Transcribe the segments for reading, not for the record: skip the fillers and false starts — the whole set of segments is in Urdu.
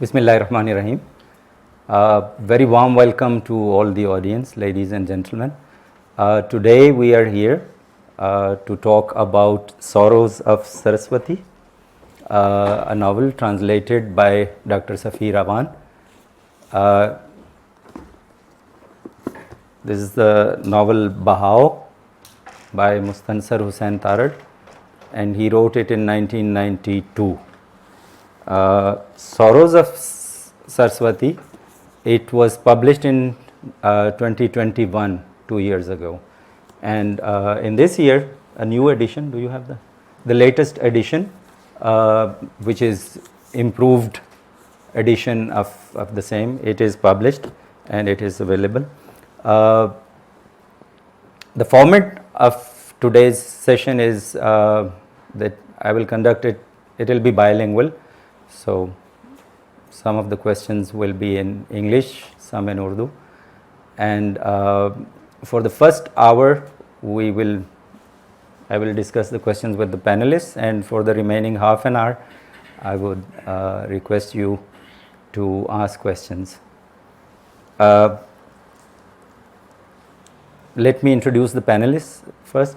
Bismillahirrahmanirrahim. Very warm welcome to all the audience, ladies and gentlemen. Today we are here to talk about Sorrows of Sarasvati, a novel translated by Dr. Safeer Awan. This is the novel Bahao by Mustansar Hussain Tarar, and he wrote it in 1992. Sorrows of Sarasvati, it was published in 2021, 2 years ago, and in this year a new edition, do you have the latest edition, which is improved edition of the same, it is published and it is available. The format of today's session is that I will conduct it, it will be bilingual. So some of the questions will be in English, some in Urdu, and for the first hour I will discuss the questions with the panelists, and for the remaining half an hour I would request you to ask questions. Let me introduce the panelists first.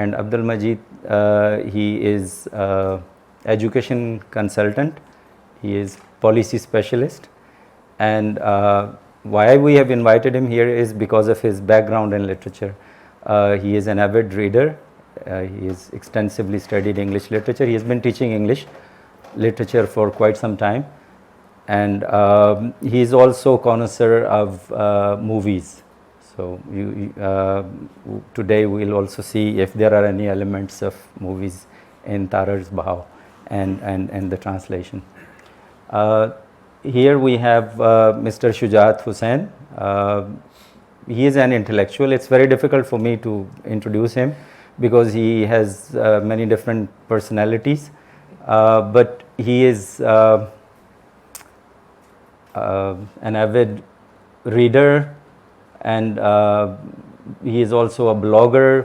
and Abdul Majid, he is education consultant, he is policy specialist, and why we have invited him here is because of his background in literature. He is an avid reader, he has extensively studied English literature, he has been teaching English literature for quite some time, and he is also connoisseur of movies. So today we will also see if there are any elements of movies in Tarar's Bahao and the translation. Here we have Mr. Shujat Hussain. He is an intellectual. It's very difficult for me to introduce him because he has many different personalities, but he is an avid reader, and he is also a blogger,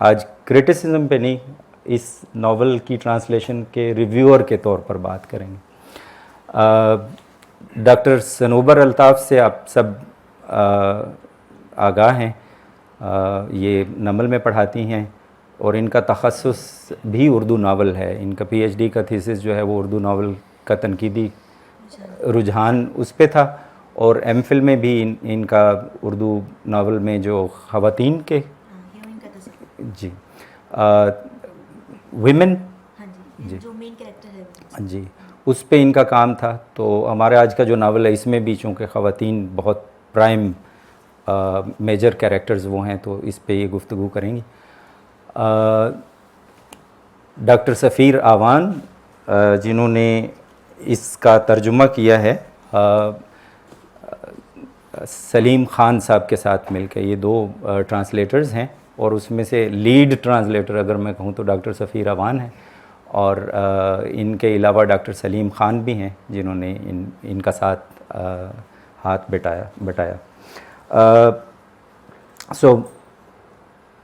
آج کرٹیسزم پہ نہیں, اس ناول کی ٹرانسلیشن کے ریویور کے طور پر بات کریں گے. ڈاکٹر سنوبر الطاف سے آپ سب آگاہ ہیں, یہ نمل میں پڑھاتی ہیں اور ان کا تخصص بھی اردو ناول ہے. ان کا پی ایچ ڈی کا تھیسس جو ہے وہ اردو ناول کا تنقیدی رجحان اس پہ تھا, اور ایم فل میں بھی ان کا اردو ناول میں جو خواتین کے جی ویمن جی جو مین کریکٹر ہے جی اس پہ ان کا کام تھا. تو ہمارا آج کا جو ناول ہے اس میں بھی چونکہ خواتین بہت پرائم میجر کیریکٹرز وہ ہیں, تو اس پہ یہ گفتگو کریں گی. ڈاکٹر سفیر آوان جنہوں نے اس کا ترجمہ کیا ہے سلیم خان صاحب کے ساتھ مل کے, یہ دو ٹرانسلیٹرز ہیں, اور اس میں سے لیڈ ٹرانسلیٹر اگر میں کہوں تو ڈاکٹر سفیر اوان ہیں, اور ان کے علاوہ ڈاکٹر سلیم خان بھی ہیں جنہوں نے ان کا ساتھ ہاتھ بٹایا. So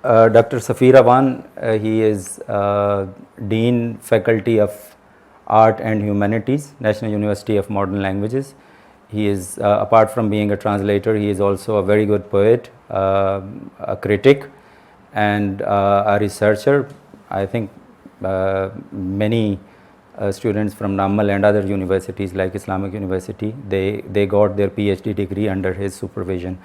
doctor Safir Awan he is dean faculty of art and humanities, national university of modern languages. He is, apart from being a translator, he is also a very good poet, a critic, and a researcher. I think many students from Nammal and other universities like Islamic University, they got their PhD degree under his supervision.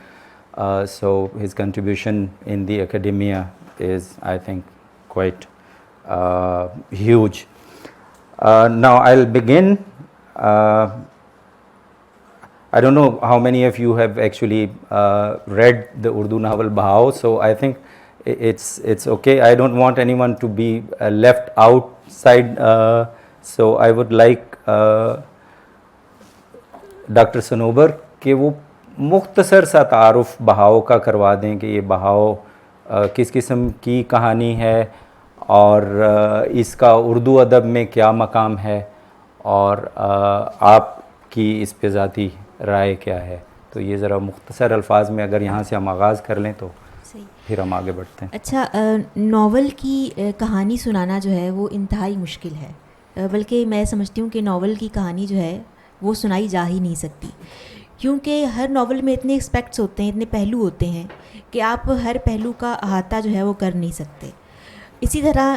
So his contribution in the academia is, I think, quite huge. Now I'll begin. I don't know how many of you have actually read the Urdu novel Bahao, so I think it's okay. I don't want anyone to be left outside, so I would like doctor Sanobar کہ وہ مختصر سا تعارف بہاؤ کا کروا دیں کہ یہ بہاؤ کس قسم کی کہانی ہے اور اس کا اردو ادب میں کیا مقام ہے اور آپ کی اس پہ ذاتی رائے کیا ہے. تو یہ ذرا مختصر الفاظ میں اگر یہاں سے ہم آغاز کر لیں تو پھر ہم آگے بڑھتے ہیں. اچھا، ناول کی کہانی سنانا جو ہے وہ انتہائی مشکل ہے، بلکہ میں سمجھتی ہوں کہ ناول کی کہانی جو ہے وہ سنائی جا ہی نہیں سکتی، کیونکہ ہر ناول میں اتنے اسپیکٹس ہوتے ہیں، اتنے پہلو ہوتے ہیں کہ آپ ہر پہلو کا احاطہ جو ہے وہ کر نہیں سکتے. اسی طرح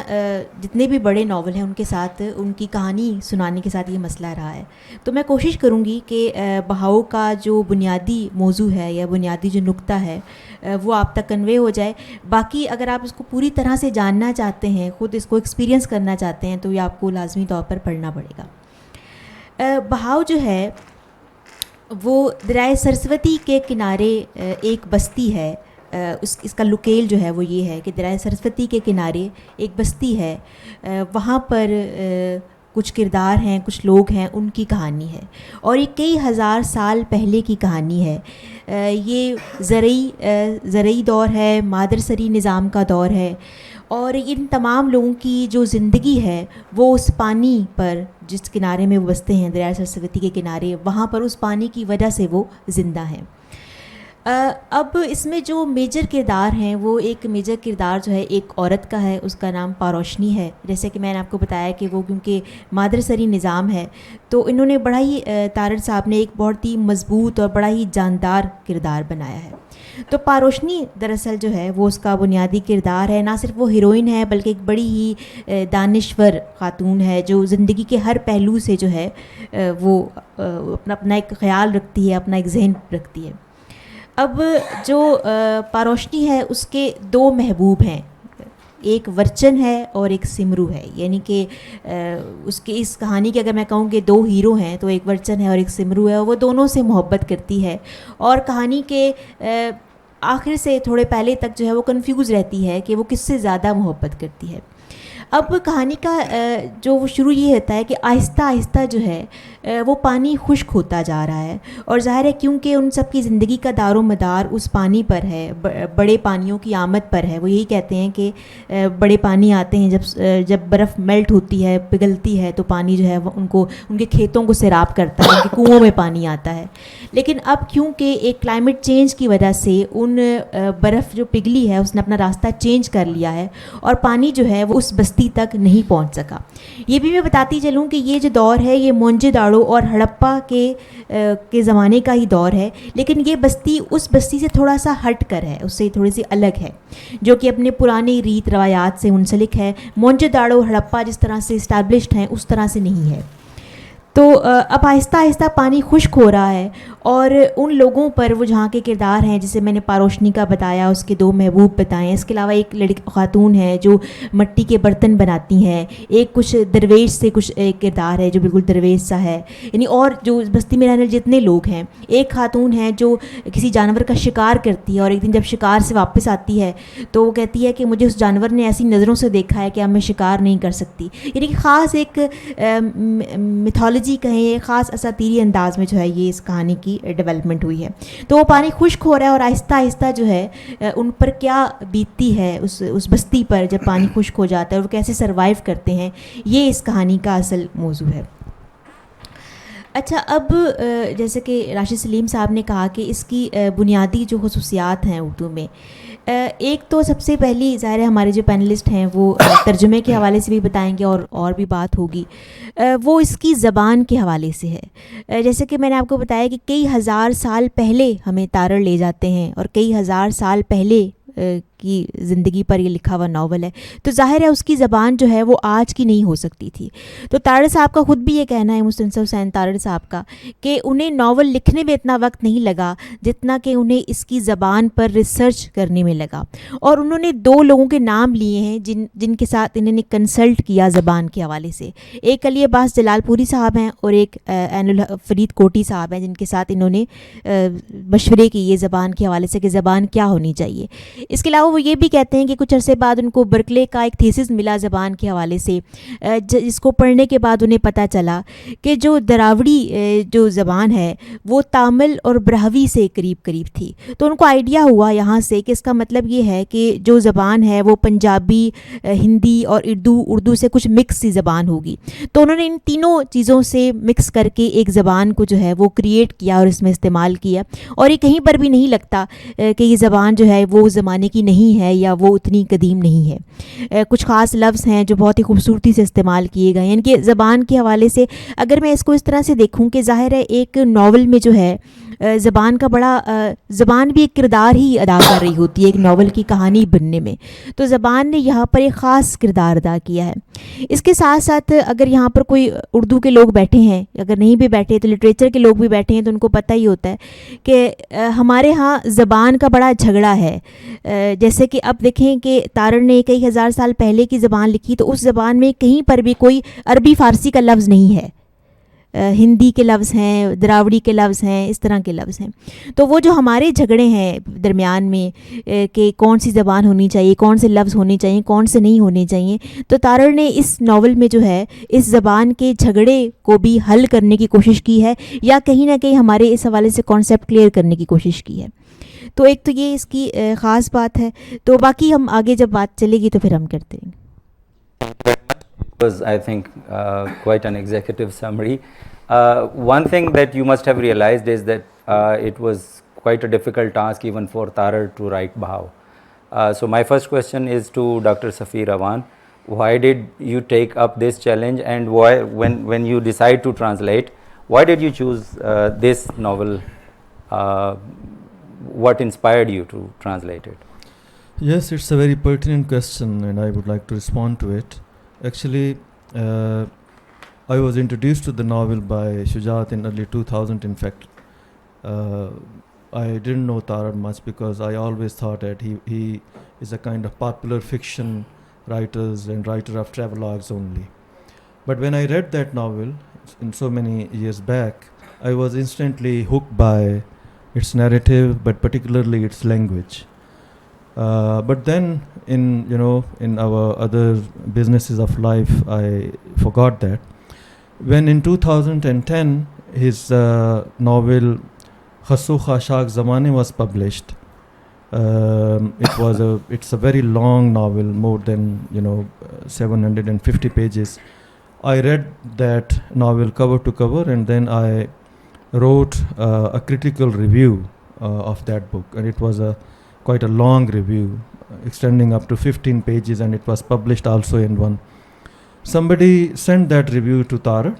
جتنے بھی بڑے ناول ہیں ان کے ساتھ ان کی کہانی سنانے کے ساتھ یہ مسئلہ رہا ہے. تو میں کوشش کروں گی کہ بہاؤ کا جو بنیادی موضوع ہے یا بنیادی جو نقطہ ہے وہ آپ تک کنوے ہو جائے. باقی اگر آپ اس کو پوری طرح سے جاننا چاہتے ہیں، خود اس کو ایکسپیرینس کرنا چاہتے ہیں، تو یہ آپ کو لازمی طور پر پڑھنا پڑے گا. بہاؤ جو ہے وہ دریائے سرسوتی کے کنارے ایک بستی ہے. اس کا لوکیل جو ہے وہ یہ ہے کہ دریائے سرسوتی کے کنارے ایک بستی ہے، وہاں پر کچھ کردار ہیں، کچھ لوگ ہیں، ان کی کہانی ہے، اور یہ کئی ہزار سال پہلے کی کہانی ہے. یہ زرعی دور ہے، مادرسری نظام کا دور ہے، اور ان تمام لوگوں کی جو زندگی ہے وہ اس پانی پر جس کنارے میں وہ بستے ہیں، دریائے سرسوتی کے کنارے، وہاں پر اس پانی کی وجہ سے وہ زندہ ہیں. اب اس میں جو میجر کردار ہیں، وہ ایک میجر کردار جو ہے ایک عورت کا ہے، اس کا نام پاروشنی ہے. جیسے کہ میں نے آپ کو بتایا کہ وہ کیونکہ مادرسری نظام ہے تو انہوں نے بڑا ہی تارڑ صاحب نے ایک بہت ہی مضبوط اور بڑا ہی جاندار کردار بنایا ہے. تو پاروشنی دراصل جو ہے وہ اس کا بنیادی کردار ہے. نہ صرف وہ ہیروئن ہے بلکہ ایک بڑی ہی دانشور خاتون ہے جو زندگی کے ہر پہلو سے جو ہے وہ اپنا ایک خیال رکھتی ہے، اپنا ایک ذہن رکھتی ہے. اب جو پاروشنی ہے اس کے دو محبوب ہیں، ایک ورچن ہے اور ایک سمرو ہے. یعنی کہ اس کے اس کہانی کے اگر میں کہوں کہ دو ہیرو ہیں تو ایک ورچن ہے اور ایک سمرو ہے، اور وہ دونوں سے محبت کرتی ہے، اور کہانی کے آخر سے تھوڑے پہلے تک جو ہے وہ کنفیوز رہتی ہے کہ وہ کس سے زیادہ محبت کرتی ہے. اب کہانی کا جو وہ شروع یہ ہوتا ہے کہ آہستہ آہستہ جو ہے وہ پانی خشک ہوتا جا رہا ہے، اور ظاہر ہے کیونکہ ان سب کی زندگی کا دار و مدار اس پانی پر ہے، بڑے پانیوں کی آمد پر ہے. وہ یہی کہتے ہیں کہ بڑے پانی آتے ہیں، جب برف میلٹ ہوتی ہے، پگھلتی ہے، تو پانی جو ہے وہ ان کے کھیتوں کو سیراب کرتا ہے، ان کے کنوؤں میں پانی آتا ہے. لیکن اب کیونکہ ایک کلائمیٹ چینج کی وجہ سے ان برف جو پگھلی ہے اس نے اپنا راستہ چینج کر لیا ہے، اور پانی جو ہے وہ اس بستی تک نہیں پہنچ سکا. یہ بھی میں بتاتی چلوں کہ یہ جو دور ہے یہ مونجے داڑو اور ہڑپا کے زمانے کا ہی دور ہے، لیکن یہ بستی اس بستی سے تھوڑا سا ہٹ کر ہے، اس سے تھوڑی سی الگ ہے، جو کہ اپنے پرانے ریت روایات سے منسلک ہے. مونجے داڑو اور ہڑپا جس طرح سے اسٹیبلشڈ ہیں اس طرح سے نہیں ہے. تو اب آہستہ آہستہ پانی خشک ہو رہا ہے، اور ان لوگوں پر وہ جہاں کے کردار ہیں، جسے میں نے پاروشنی کا بتایا، اس کے 2 محبوب بتائے ہیں، اس کے علاوہ ایک خاتون ہے جو مٹی کے برتن بناتی ہیں، ایک کچھ درویش سے کچھ ایک کردار ہے جو بالکل درویش سا ہے، یعنی اور جو بستی میں رہنے جتنے لوگ ہیں. ایک خاتون ہے جو کسی جانور کا شکار کرتی ہے، اور ایک دن جب شکار سے واپس آتی ہے تو وہ کہتی ہے کہ مجھے اس جانور نے ایسی نظروں سے دیکھا ہے کہ اب میں شکار نہیں کر سکتی. یعنی کہ خاص ایک میتھولوجی کہیں، خاص اساطیری انداز میں جو ہے یہ اس کہانی کی ڈیولپمنٹ ہوئی ہے. تو وہ پانی خشک ہو رہا ہے، اور آہستہ آہستہ جو ہے ان پر کیا بیتتی ہے اس بستی پر جب پانی خشک ہو جاتا ہے، اور وہ کیسے سروائیو کرتے ہیں، یہ اس کہانی کا اصل موضوع ہے. اچھا، اب جیسے کہ راشد سلیم صاحب نے کہا کہ اس کی بنیادی جو خصوصیات ہیں اردو میں، ایک تو سب سے پہلی ظاہر ہے ہمارے جو پینلسٹ ہیں وہ ترجمے کے حوالے سے بھی بتائیں گے، اور بھی بات ہوگی، وہ اس کی زبان کے حوالے سے ہے. جیسے کہ میں نے آپ کو بتایا کہ کئی ہزار سال پہلے ہمیں تارڑ لے جاتے ہیں، اور کئی ہزار سال پہلے کی زندگی پر یہ لکھا ہوا ناول ہے، تو ظاہر ہے اس کی زبان جو ہے وہ آج کی نہیں ہو سکتی تھی. تو تارڑ صاحب کا خود بھی یہ کہنا ہے، مستنصر حسین تارڑ صاحب کا، کہ انہیں ناول لکھنے میں اتنا وقت نہیں لگا جتنا کہ انہیں اس کی زبان پر ریسرچ کرنے میں لگا. اور انہوں نے 2 لوگوں کے نام لیے ہیں جن کے ساتھ انہوں نے کنسلٹ کیا زبان کے حوالے سے. ایک علی عباس جلال پوری صاحب ہیں، اور ایک فرید کوٹی صاحب ہیں، جن کے ساتھ انہوں نے مشورے کیے زبان کے حوالے سے کہ زبان کیا ہونی چاہیے. اس کے علاوہ وہ یہ بھی کہتے ہیں کہ کچھ عرصے بعد ان کو برکلے کا ایک تھیسس ملا زبان کے حوالے سے، جس کو پڑھنے کے بعد انہیں پتہ چلا کہ جو دراوڑی جو زبان ہے وہ تامل اور براہوی سے قریب تھی. تو ان کو آئیڈیا ہوا یہاں سے کہ اس کا مطلب یہ ہے کہ جو زبان ہے وہ پنجابی، ہندی اور اردو سے کچھ مکس سی زبان ہوگی. تو انہوں نے ان تینوں چیزوں سے مکس کر کے ایک زبان کو جو ہے وہ کریٹ کیا اور اس میں استعمال کیا. اور یہ کہیں پر بھی نہیں لگتا کہ یہ زبان جو ہے وہ زمانے کی نہیں ہے یا وہ اتنی قدیم نہیں ہے. کچھ خاص لفظ ہیں جو بہت ہی خوبصورتی سے استعمال کیے گئے ہیں. یعنی کہ زبان کے حوالے سے اگر میں اس کو اس طرح سے دیکھوں کہ ظاہر ہے ایک ناول میں جو ہے زبان کا زبان بھی ایک کردار ہی ادا کر رہی ہوتی ہے ایک ناول کی کہانی بننے میں. تو زبان نے یہاں پر ایک خاص کردار ادا کیا ہے. اس کے ساتھ ساتھ اگر یہاں پر کوئی اردو کے لوگ بیٹھے ہیں، اگر نہیں بھی بیٹھے تو لٹریچر کے لوگ بھی بیٹھے ہیں، تو ان کو پتہ ہی ہوتا ہے کہ ہمارے ہاں زبان کا بڑا جھگڑا ہے. جیسے کہ اب دیکھیں کہ تارڑ نے کئی ہزار سال پہلے کی زبان لکھی، تو اس زبان میں کہیں پر بھی کوئی عربی فارسی کا لفظ نہیں ہے. ہندی کے لفظ ہیں، دراوڑی کے لفظ ہیں، اس طرح کے لفظ ہیں. تو وہ جو ہمارے جھگڑے ہیں درمیان میں کہ کون سی زبان ہونی چاہیے، کون سے لفظ ہونے چاہیے، کون سے نہیں ہونے چاہیے، تو تارڑ نے اس ناول میں جو ہے اس زبان کے جھگڑے کو بھی حل کرنے کی کوشش کی ہے، یا کہیں نہ کہیں ہمارے اس حوالے سے کانسیپٹ کلیئر کرنے کی کوشش کی ہے. تو ایک تو یہ اس کی خاص بات ہے. تو باقی ہم آگے جب بات چلے گی تو پھر ہم کرتے ہیں. Was, I think, quite an executive summary. One thing that you must have realized is that it was quite a difficult task even for Tarar to write Bahao. So my first question is to Dr. Safeer Awan. Why did you take up this challenge, and why, when you decide to translate, why did you choose this novel? What inspired you to translate it? Yes, it's a very pertinent question, and I would like to respond to it. Actually, I was introduced to the novel by Shujaat in early 2000. In fact, I didn't know Tarar much because I always thought that he is a kind of popular fiction writer of travelogues only. But when I read that novel in so many years back, I was instantly hooked by its narrative, but particularly its language. But then in our other businesses of life, I forgot that. When in 2010 his novel Khasu Khashak Zamane was published, it's a very long novel, more than 750 pages. I read that novel cover to cover, and then I wrote a critical review of that book, and it was quite a long review, extending up to 15 pages, and it was published also in one. Somebody sent that review to Tarar,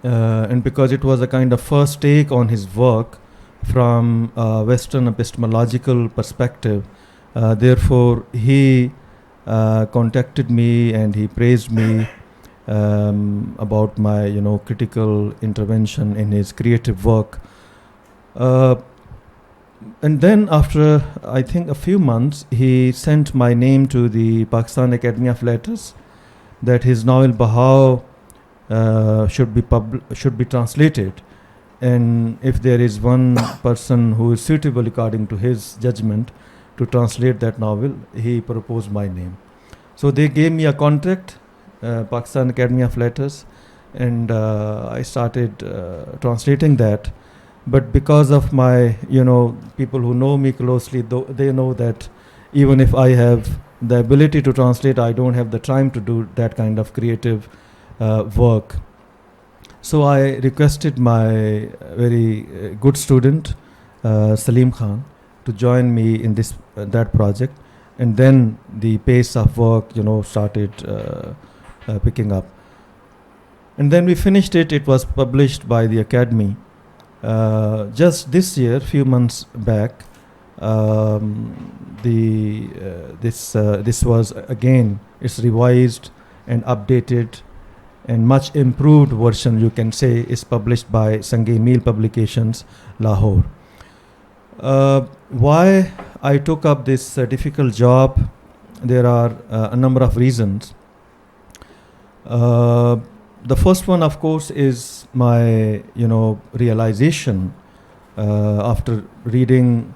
and because it was a kind of first take on his work from a Western epistemological perspective, therefore he contacted me and he praised me about my critical intervention in his creative work. And then after I think a few months, he sent my name to the Pakistan Academy of Letters that his novel Bahao should be translated, and if there is one person who is suitable according to his judgment to translate that novel, he proposed my name. So they gave me a contract, Pakistan Academy of Letters, and I started translating that. But because of my, people who know me closely, they know that even if I have the ability to translate, I don't have the time to do that kind of creative work. So I requested my very good student, Saleem Khan, to join me in that project, and then the pace of work, started picking up. And then we finished it. It was published by the Academy. Just this year, few months back, this was again, it's revised and updated, and much improved version, you can say, is published by Sange Meel Publications, Lahore. Why I took up this difficult job? There are a number of reasons. The first one, of course, is my realization after reading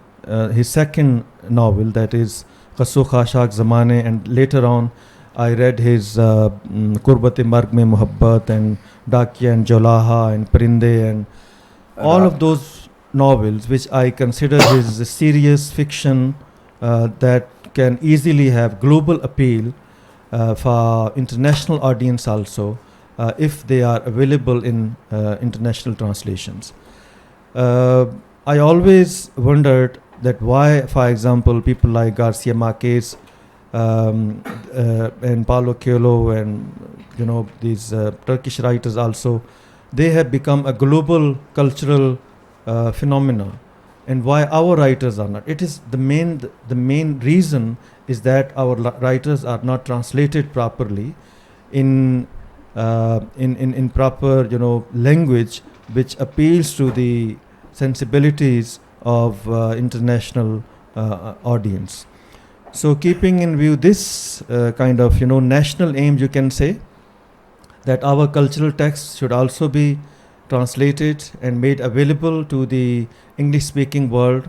his second novel, that is Khasu Khashak Zamane, and later on I read his Kurbat-e Marg Mein Muhabbat and Dakiya and Jolaha and Parinde and all of those novels, which I consider his serious fiction that can easily have global appeal for international audience also, if they are available in international translations. I always wondered that why, for example, people like Garcia Marquez and Paulo Coelho and these Turkish writers also, they have become a global cultural phenomena, and why our writers are not. It is the main reason is that our writers are not translated properly in proper language which appeals to the sensibilities of international audience. So keeping in view this kind of national aim, you can say that our cultural texts should also be translated and made available to the English speaking world,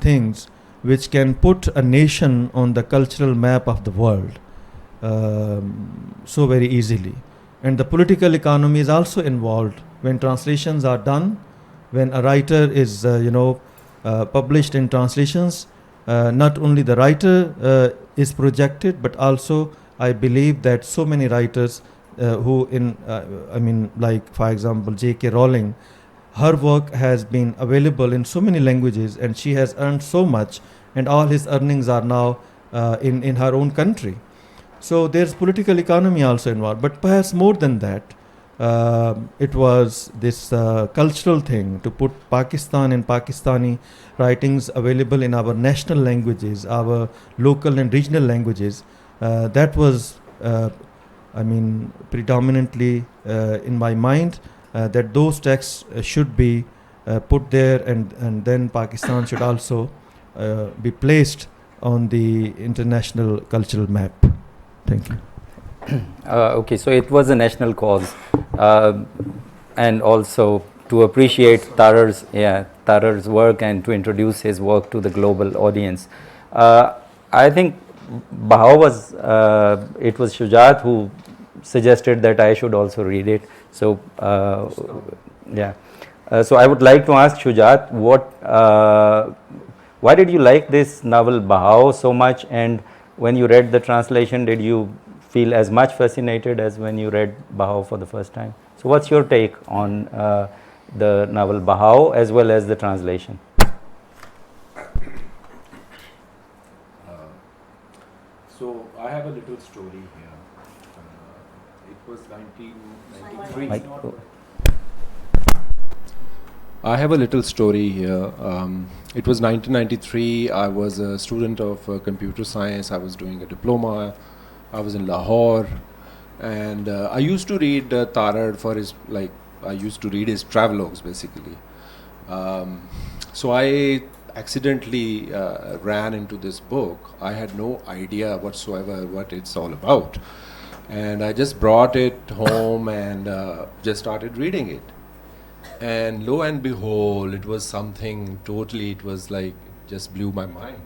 things which can put a nation on the cultural map of the world so very easily. And the political economy is also involved when translations are done. When a writer is published in translations, not only the writer is projected, but also I believe that so many writers who like for example J.K. Rowling, her work has been available in so many languages, and she has earned so much, and all his earnings are now in her own country. So there's political economy also involved, but perhaps more than that, it was this cultural thing to put Pakistan and Pakistani writings available in our national languages, our local and regional languages. That was predominantly in my mind, that those texts should be put there, and then Pakistan should also be placed on the international cultural map. Thank you. Okay, so it was a national cause, and also to appreciate Tarar's work and to introduce his work to the global audience. I think Bahao was, it was Shujat who suggested that I should also read it. So, yeah. So I would like to ask Shujat, why did you like this novel Bahao so much, and when you read the translation, did you feel as much fascinated as when you read Bahao for the first time? So what's your take on the novel Bahao as well as the translation? So I have a little story here. It was 1993. I have a little story here. It was 1993. I was a student of computer science. I was doing a diploma. I was in Lahore, and I used to read Tarar for his, like, I used to read his travelogues basically. So I accidentally ran into this book. I had no idea whatsoever what it's all about, and I just brought it home and just started reading it. And lo and behold, it was something totally, it was like, just blew my mind.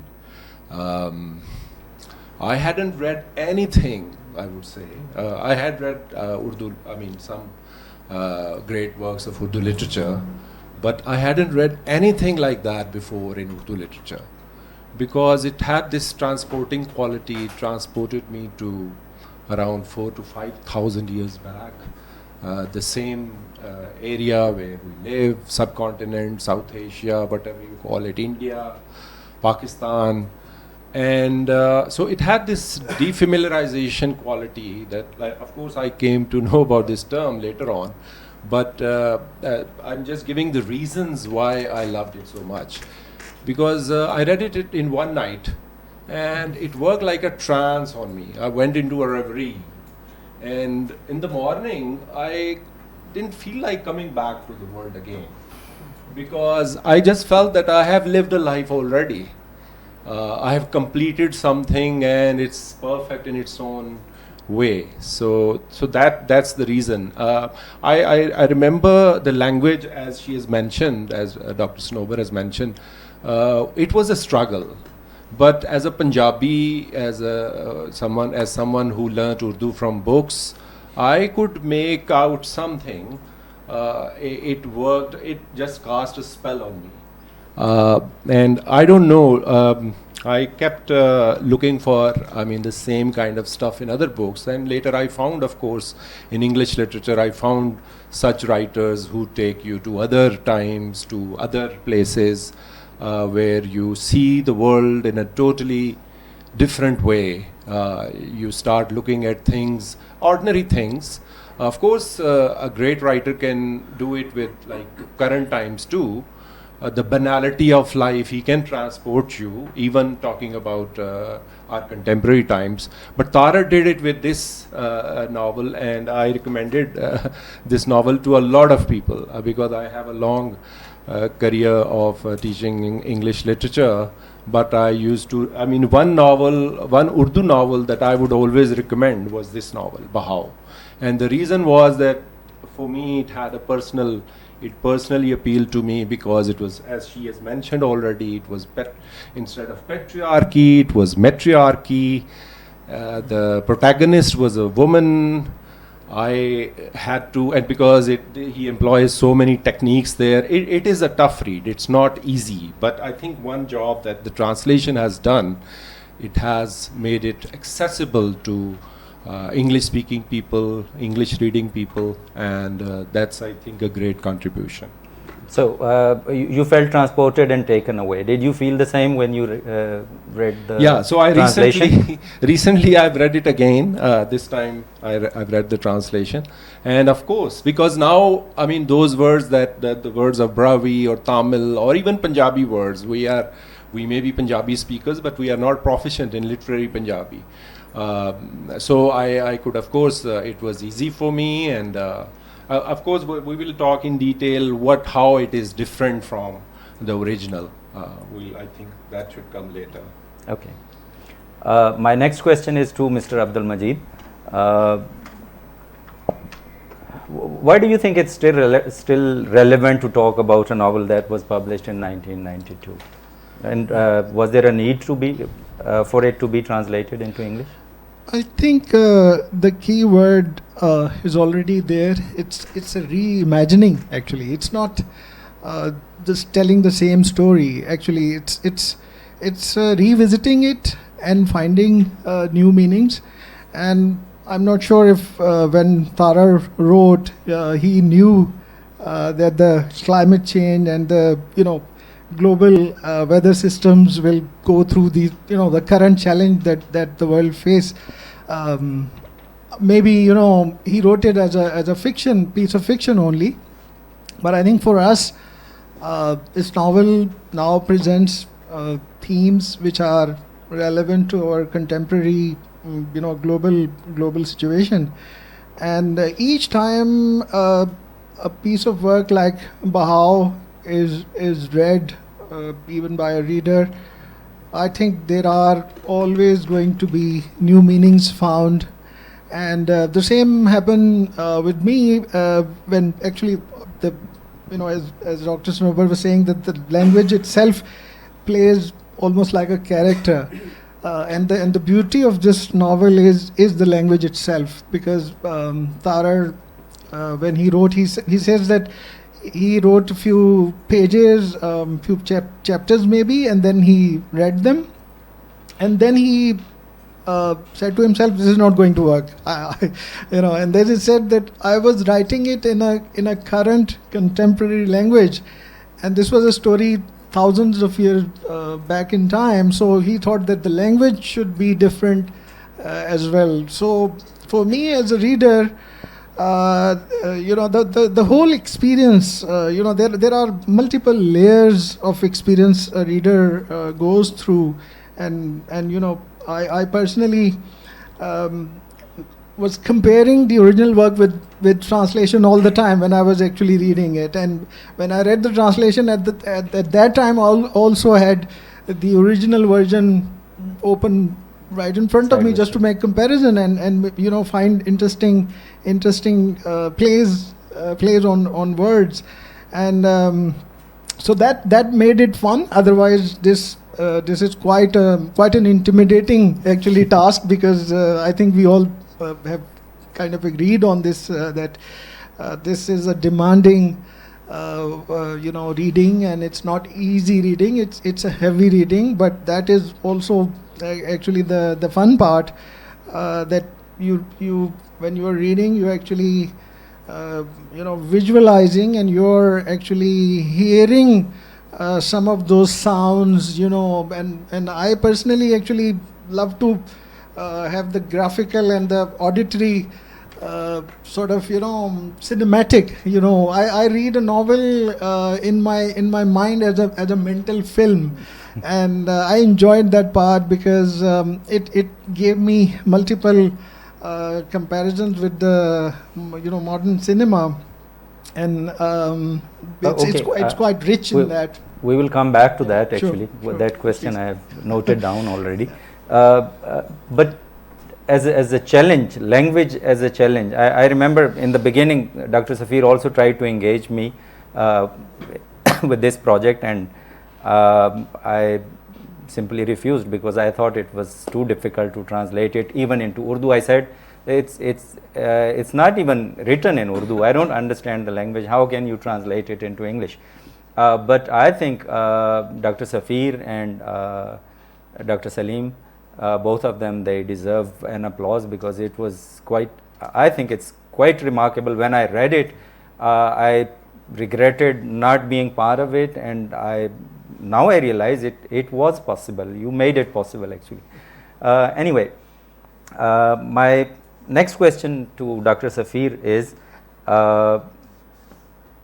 I hadn't read anything, I would say. I had read Urdu, I mean, some great works of Urdu literature, but I hadn't read anything like that before in Urdu literature, because it had this transporting quality. It transported me to around 4,000 to 5,000 years back. The same area where we live, subcontinent, South Asia, whatever you call it, India, Pakistan. And so it had this defamiliarization quality that, like, of course, I came to know about this term later on, but I'm just giving the reasons why I loved it so much. Because I read it in one night, and it worked like a trance on me. I went into a reverie. And in the morning, I didn't feel like coming back to the world again, because I just felt that I have lived a life already. I have completed something, and it's perfect in its own way. So that's the reason. I remember the language, as she has mentioned, as Dr. Snobar has mentioned. It was a struggle. But as a Punjabi, as someone who learnt Urdu from books, I could make out something. It worked. It just cast a spell on me. And I don't know. I kept looking for, I mean, the same kind of stuff in other books. And later I found, of course, in English literature, I found such writers who take you to other times, to other places, where you see the world in a totally different way. You start looking at things, ordinary things. Of course, a great writer can do it with, like, current times too. The banality of life, he can transport you, even talking about our contemporary times. But Tarar did it with this novel, and I recommended this novel to a lot of people, because I have a long career of teaching English literature. But I used to, I mean, one Urdu novel that I would always recommend was this novel, Bahao. And the reason was that for me it personally appealed to me, because it was, as she has mentioned already, it was instead of patriarchy, it was matriarchy. The protagonist was a woman. I had to, and because he employs so many techniques there, it is a tough read. It's not easy. But I think one job that the translation has done, it has made it accessible to English-speaking people, English-reading people, and that's, I think, a great contribution. So you felt transported and taken away. Did you feel the same when you read the so I translation? recently I've read it again. This time I've read the translation, and of course, because now, I mean, those words that the words of Bravi or Tamil or even Punjabi words, we may be Punjabi speakers, but we are not proficient in literary Punjabi. So I could, of course, it was easy for me, and of course we will talk in detail how it is different from the original. I think that should come later. Okay. My next question is to Mr. Abdul Majid. Why do you think it's still relevant to talk about a novel that was published in 1992? And was there a need to be for it to be translated into English? I think the key word is already there. It's a reimagining. Actually, it's not just telling the same story. Actually, it's revisiting it and finding new meanings. And I'm not sure if when Tarar wrote, he knew that the climate change and the global weather systems will go through the current challenge that the world face. Maybe he wrote it as a piece of fiction only, but I think for us, this novel now presents themes which are relevant to our contemporary global situation. And each time a piece of work like Bahao is read even by a reader, I think there are always going to be new meanings found. And the same happened with me when actually as Dr. Snobar was saying, that the language itself plays almost like a character. And the beauty of this novel is the language itself, because Tarar, when he wrote, he says that he wrote a few pages, few chapters maybe, and then he read them, and then he said to himself, "This is not going to work." And then he said that I was writing it in a current contemporary language, and this was a story thousands of years back in time. So he thought that the language should be different as well. So for me as a reader, the whole experience, there are multiple layers of experience a reader goes through, and I personally was comparing the original work with translation all the time when I was actually reading it. And when I read the translation at that time, I also had the original version open right in front of me just to make comparison and find interesting plays on words. And so that made it fun. Otherwise this is quite an intimidating actually task, because I think we all have kind of agreed on this, that this is a demanding reading, and it's not easy reading. It's a heavy reading, but that is also actually the fun part, that you when you are reading, you actually visualizing, and you're actually hearing some of those sounds, and I personally actually love to have the graphical and the auditory sort of cinematic. I read a novel in my mind as a mental film, and I enjoyed that part because it gave me multiple comparisons with the modern cinema, and it's quite rich in that. We will come back to that actually. Sure. That question I have noted down already. But as a challenge, language as a challenge, I remember in the beginning Dr. Safeer also tried to engage me with this project, and I simply refused because I thought it was too difficult to translate it even into Urdu. I said it's not even written in Urdu. I don't understand the language. How can you translate it into English? But I think Dr. Safeer and Dr. Saleem, both of them, they deserve an applause, because it was I think it's quite remarkable. When I read it, I regretted not being part of it, and now I realize it was possible. You made it possible actually. Anyway, my next question to Dr. Safeer is,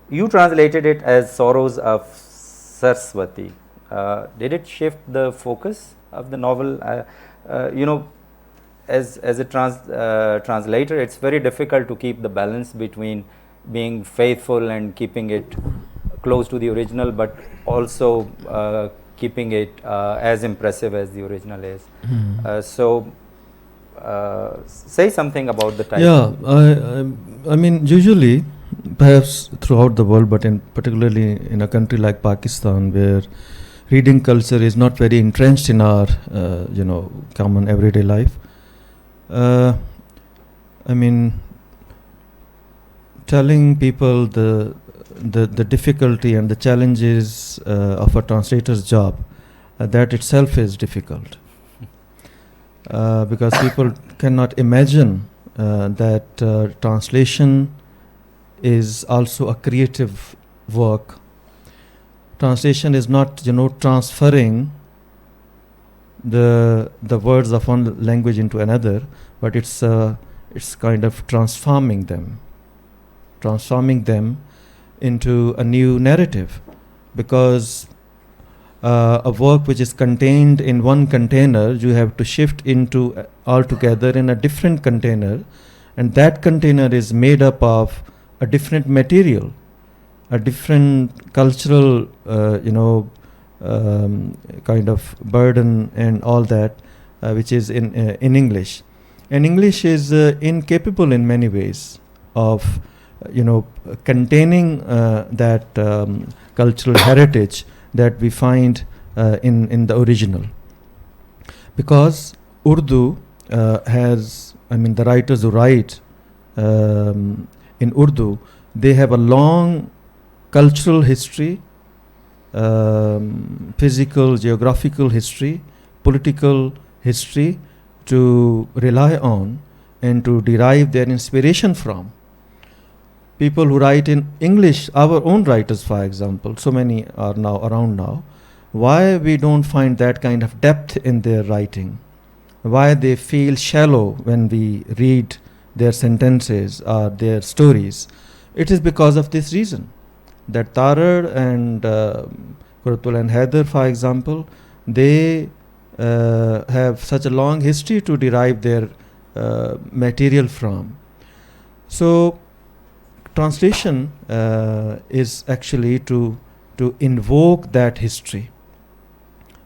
you translated it as Sorrows of Sarasvati. Did it shift the focus of the novel? As a translator, it's very difficult to keep the balance between being faithful and keeping it close to the original, but also keeping it as impressive as the original is. So say something about the title. Yeah, I mean, usually, perhaps throughout the world, but particularly in a country like Pakistan, where reading culture is not very entrenched in our, common everyday life. I mean, telling people the difficulty and the challenges of a translator's job, that itself is difficult. Because people cannot imagine that translation is also a creative work. Translation is not, transferring the words of one language into another, but it's kind of transforming them into a new narrative, because a work which is contained in one container, you have to shift into altogether in a different container, and that container is made up of a different material, a different cultural, kind of burden and all that, which is in English. And English is incapable in many ways of, containing that cultural heritage that we find in the original. Because Urdu has, the writers who write in Urdu, they have a long cultural history, physical, geographical history, political history to rely on and to derive their inspiration from. People who write in English, our own writers, for example, so many are now around now, why we don't find that kind of depth in their writing? Why they feel shallow when we read their sentences or their stories? It is because of this reason, that Tarar and Quratul and Haider, for example, they have such a long history to derive their material from. So translation is actually to invoke that history.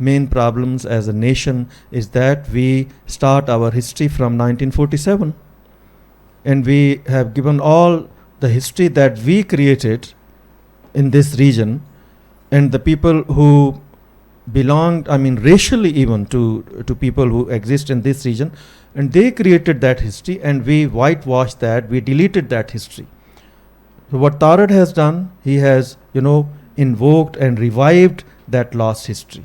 main problems as a nation is that we start our history from 1947 and we have given all the history that we created in this region, and the people who belonged, racially even to people who exist in this region, and they created that history and we whitewashed that, we deleted that history. So what Tarar has done, he has invoked and revived that lost history.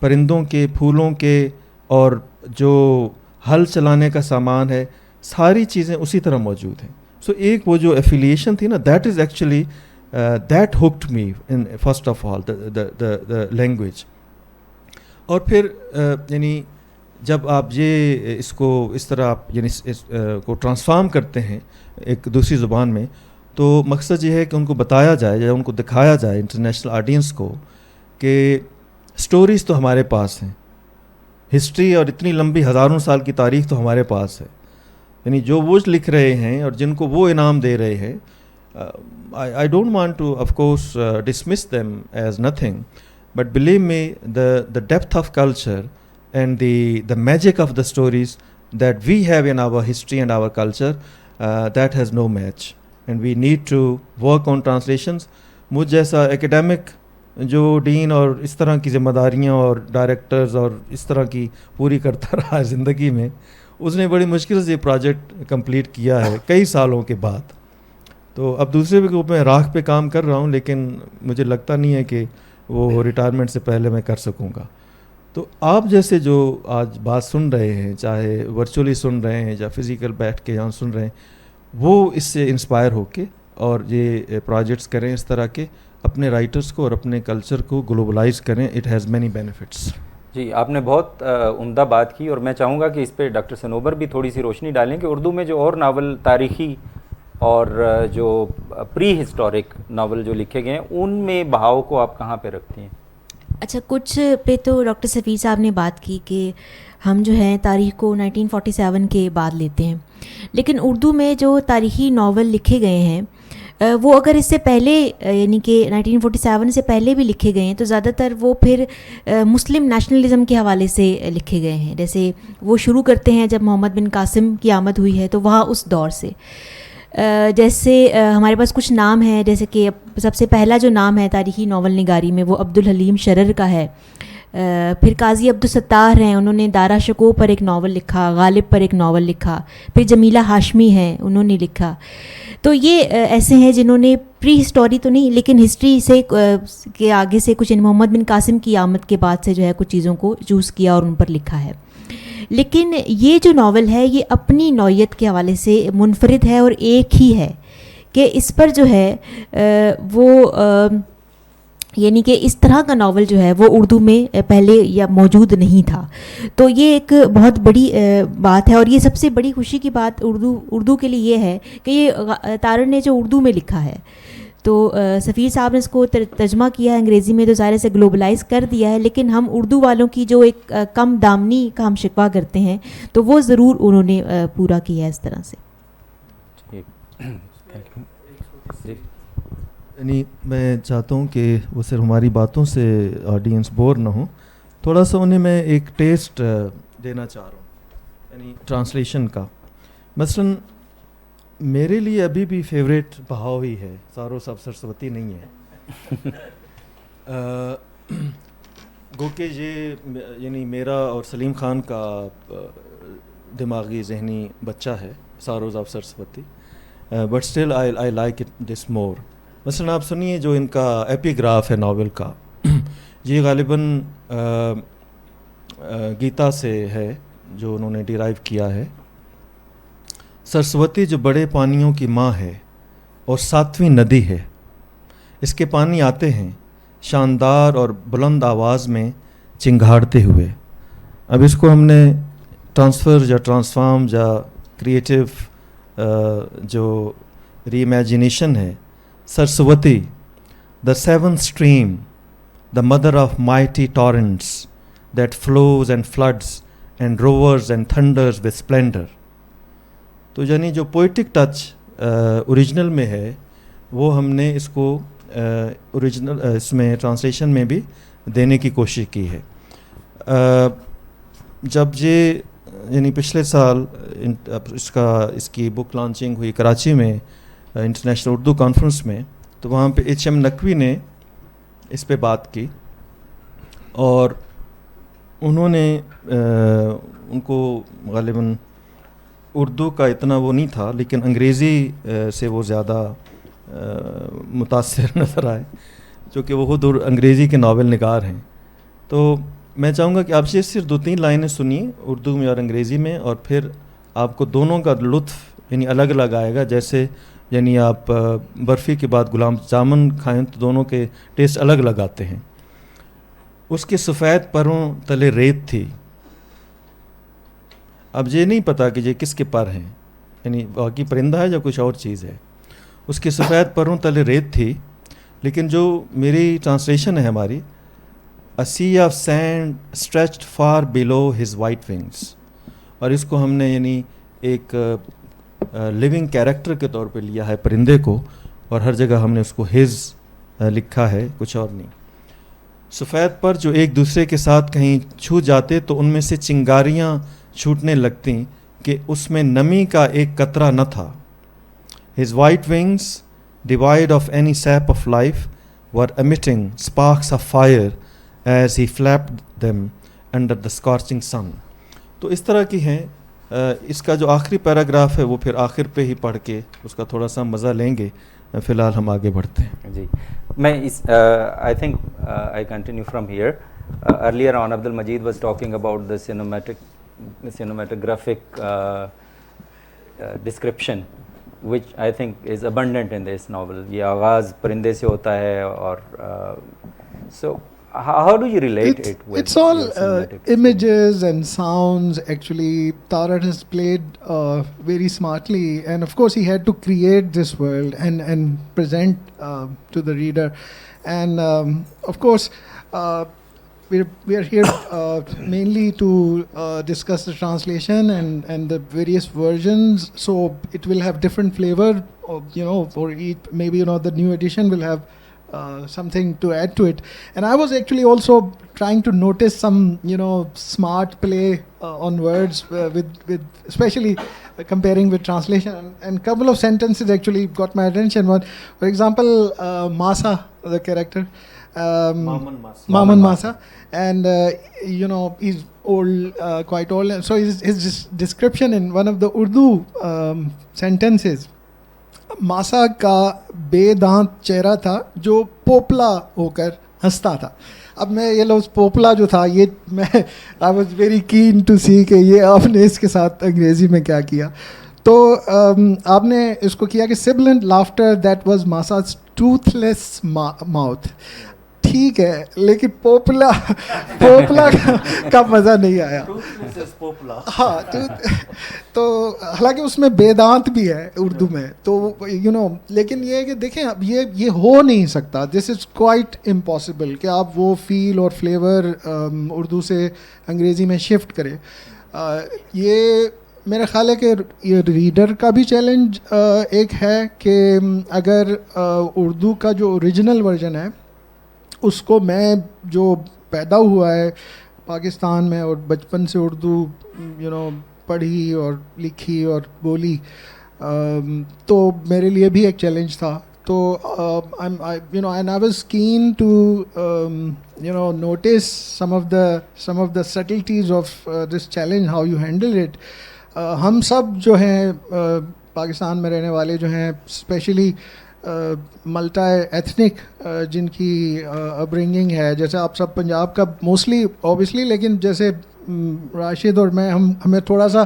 پرندوں کے, پھولوں کے, اور جو ہل چلانے کا سامان ہے, ساری چیزیں اسی طرح موجود ہیں. سو ایک وہ جو ایفیلیشن تھی نا, that is actually that hooked me in first of all the language. اور پھر یعنی جب آپ یہ اس کو اس طرح آپ یعنی اس کو ٹرانسفارم کرتے ہیں ایک دوسری زبان میں, تو مقصد یہ ہے کہ ان کو بتایا جائے یا ان کو دکھایا جائے انٹرنیشنل آڈینس کو کہ سٹوریز تو ہمارے پاس ہیں, ہسٹری اور اتنی لمبی ہزاروں سال کی تاریخ تو ہمارے پاس ہے. یعنی جو وہ لکھ رہے ہیں اور جن کو وہ انعام دے رہے ہیں, I don't want to of course dismiss them as nothing, but believe me, the depth of culture and the magic of the stories that we have in our history and our culture, that has no match, and we need to work on translations. مجھ جیسا ایکیڈیمک جو ڈین اور اس طرح کی ذمہ داریاں اور ڈائریکٹرز اور اس طرح کی پوری کرتا رہا ہے زندگی میں, اس نے بڑی مشکل سے یہ پروجیکٹ کمپلیٹ کیا ہے کئی سالوں کے بعد. تو اب دوسرے گروپ میں راکھ پہ کام کر رہا ہوں, لیکن مجھے لگتا نہیں ہے کہ وہ ریٹائرمنٹ سے پہلے میں کر سکوں گا. تو آپ جیسے جو آج بات سن رہے ہیں, چاہے ورچولی سن رہے ہیں یا فزیکل بیٹھ کے یہاں سن رہے ہیں, وہ اس سے انسپائر ہو کے اور یہ پروجیکٹس کریں اس طرح کے, اپنے رائٹرز کو اور اپنے کلچر کو گلوبلائز کریں. It has many benefits. جی, آپ نے بہت عمدہ بات کی, اور میں چاہوں گا کہ اس پہ ڈاکٹر سنوبر بھی تھوڑی سی روشنی ڈالیں کہ اردو میں جو اور ناول تاریخی اور جو پری ہسٹورک ناول جو لکھے گئے ہیں, ان میں بہاؤ کو آپ کہاں پہ رکھتی ہیں؟ اچھا, کچھ پہ تو ڈاکٹر سفیر صاحب نے بات کی کہ ہم جو ہیں تاریخ کو 1947 کے بعد لیتے ہیں, لیکن اردو میں جو تاریخی ناول لکھے گئے ہیں وہ اگر اس سے پہلے یعنی کہ 1947 سے پہلے بھی لکھے گئے ہیں تو زیادہ تر وہ پھر مسلم نیشنلزم کے حوالے سے لکھے گئے ہیں. جیسے وہ شروع کرتے ہیں جب محمد بن قاسم کی آمد ہوئی ہے تو وہاں اس دور سے, جیسے ہمارے پاس کچھ نام ہیں, جیسے کہ سب سے پہلا جو نام ہے تاریخی ناول نگاری میں وہ عبدالحلیم شرر کا ہے. پھر قاضی عبدالستار ہیں, انہوں نے دارا شکوہ پر ایک ناول لکھا, غالب پر ایک ناول لکھا. پھر جمیلہ ہاشمی ہیں, انہوں نے لکھا. تو یہ ایسے ہیں جنہوں نے پری ہسٹوری تو نہیں لیکن ہسٹری سے کے آگے سے کچھ محمد بن قاسم کی آمد کے بعد سے جو ہے کچھ چیزوں کو چوز کیا اور ان پر لکھا ہے. لیکن یہ جو ناول ہے یہ اپنی نوعیت کے حوالے سے منفرد ہے اور ایک ہی ہے کہ اس پر جو ہے وہ یعنی کہ اس طرح کا ناول جو ہے وہ اردو میں پہلے یا موجود نہیں تھا. تو یہ ایک بہت بڑی بات ہے, اور یہ سب سے بڑی خوشی کی بات اردو کے لیے یہ ہے کہ یہ تارڑ نے جو اردو میں لکھا ہے, تو سفیر صاحب نے اس کو ترجمہ کیا ہے انگریزی میں, تو ظاہر سے گلوبلائز کر دیا ہے. لیکن ہم اردو والوں کی جو ایک کم دامنی کا ہم شکوہ کرتے ہیں تو وہ ضرور انہوں نے پورا کیا ہے اس طرح سے. یعنی میں چاہتا ہوں کہ وہ صرف ہماری باتوں سے آڈینس بور نہ ہو, تھوڑا سا انہیں میں ایک ٹیسٹ دینا چاہ رہا ہوں یعنی ٹرانسلیشن کا. مثلاً میرے لیے ابھی بھی فیوریٹ بہاؤ ہی ہے, سرسوتی نہیں ہے. گو کہ یہ یعنی میرا اور سلیم خان کا دماغی ذہنی بچہ ہے sorrows of Saraswati, but still I like it this more. مثلاً آپ سنیے جو ان کا ایپیگراف ہے ناول کا, یہ غالباً گیتا سے ہے جو انہوں نے ڈیرائیو کیا ہے. سرسوتی جو بڑے پانیوں کی ماں ہے اور 7ویں ندی ہے, اس کے پانی آتے ہیں شاندار اور بلند آواز میں چنگھاڑتے ہوئے. اب اس کو ہم نے ٹرانسفر یا ٹرانسفارم یا کریٹیو جو ری امیجنیشن ہے, Saraswati the seventh stream, the mother of mighty torrents that flows and floods and roars and thunders with splendor. تو یعنی جو پوئٹک ٹچ اوریجنل میں ہے وہ ہم نے اس کو اوریجنل اس میں ٹرانسلیشن میں بھی دینے کی کوشش کی ہے. جب یہ یعنی پچھلے سال اس کی بک لانچنگ ہوئی کراچی میں انٹرنیشنل اردو کانفرنس میں, تو وہاں پہ HM نقوی نے اس پہ بات کی اور انہوں نے ان کو غالباً اردو کا اتنا وہ نہیں تھا لیکن انگریزی سے وہ زیادہ متاثر نظر آئے, چونکہ وہ خود انگریزی کے ناول نگار ہیں. تو میں چاہوں گا کہ آپ سے صرف 2-3 لائنیں سنیے اردو میں اور انگریزی میں, اور پھر آپ کو دونوں کا لطف یعنی الگ الگ آئے گا. جیسے یعنی آپ برفی کے بعد گلاب جامن کھائیں تو دونوں کے ٹیسٹ الگ الگ آتے ہیں. اس کے سفید پروں تلے ریت تھی. اب یہ نہیں پتا کہ یہ کس کے پر ہیں, یعنی واقعی پرندہ ہے یا کچھ اور چیز ہے. اس کے سفید پروں تلے ریت تھی, لیکن جو میری ٹرانسلیشن ہے ہماری, A sea of sand stretched far below his white wings. اور اس کو ہم نے یعنی ایک لیونگ کیریکٹر کے طور پہ لیا ہے پرندے کو, اور ہر جگہ ہم نے اس کو ہز لکھا ہے, کچھ اور نہیں. سفید پر جو ایک دوسرے کے ساتھ کہیں چھو جاتے تو ان میں سے چنگاریاں چھوٹنے لگتیں کہ اس میں نمی کا ایک قطرہ نہ تھا. His white wings, devoid of any sap of life, were emitting sparks of fire as he flapped them under the scorching sun. تو اس طرح کی ہیں. اس کا جو آخری پیراگراف ہے وہ پھر آخر پہ ہی پڑھ کے اس کا تھوڑا سا مزہ لیں گے. فی الحال ہم آگے بڑھتے ہیں. جی میں اس I think I continue from here. Earlier on Abdul Majeed was talking about the cinematographic description which I think is abundant in this novel. یہ آغاز پرندے سے ہوتا ہے, اور so how do you relate it with it's all your cinematic images and sounds. Actually Tarar has played very smartly, and of course he had to create this world and present to the reader. And of course we are here mainly to discuss the translation and the various versions, so it will have different flavor, for each. Maybe the new edition will have something to add to it. And I was actually also trying to notice some smart play on words with especially comparing with translation, and couple of sentences actually got my attention. One, for example, Masa, the character, Maman Masa, and he's old, quite old, and so his description in one of the Urdu sentences, ماسا کا بے دانت چہرہ تھا جو پوپلا ہو کر ہنستا تھا. اب میں یہ لفظ پوپلا جو تھا, یہ میں I was very keen to see کہ یہ آپ نے اس کے ساتھ انگریزی میں کیا کیا. تو آپ نے اس کو کیا کہ sibilant laughter that was Masa's toothless mouth. ٹھیک ہے, لیکن پوپلا کا مزہ نہیں آیا. ہاں, تو حالانکہ اس میں بے دانت بھی ہے اردو میں, تو لیکن یہ ہے کہ دیکھیں اب یہ ہو نہیں سکتا. دس از کوائٹ امپاسبل کہ آپ وہ فیل اور فلیور اردو سے انگریزی میں شفٹ کریں. یہ میرا خیال ہے کہ یہ ریڈر کا بھی چیلنج ایک ہے کہ اگر اردو کا جو اوریجنل ورژن ہے اس کو میں جو پیدا ہوا ہے پاکستان میں اور بچپن سے اردو پڑھی اور لکھی اور بولی, تو میرے لیے بھی ایک چیلنج تھا. تو and I was keen to notice some of the subtleties of this challenge, how you handle it. ہم سب جو ہیں پاکستان میں رہنے والے جو ہیں, اسپیشلی ملٹا ایتھنک جن کی اپبرنگنگ ہے, جیسے آپ سب پنجاب کا موسٹلی اوبیسلی, لیکن جیسے راشد اور میں ہمیں تھوڑا سا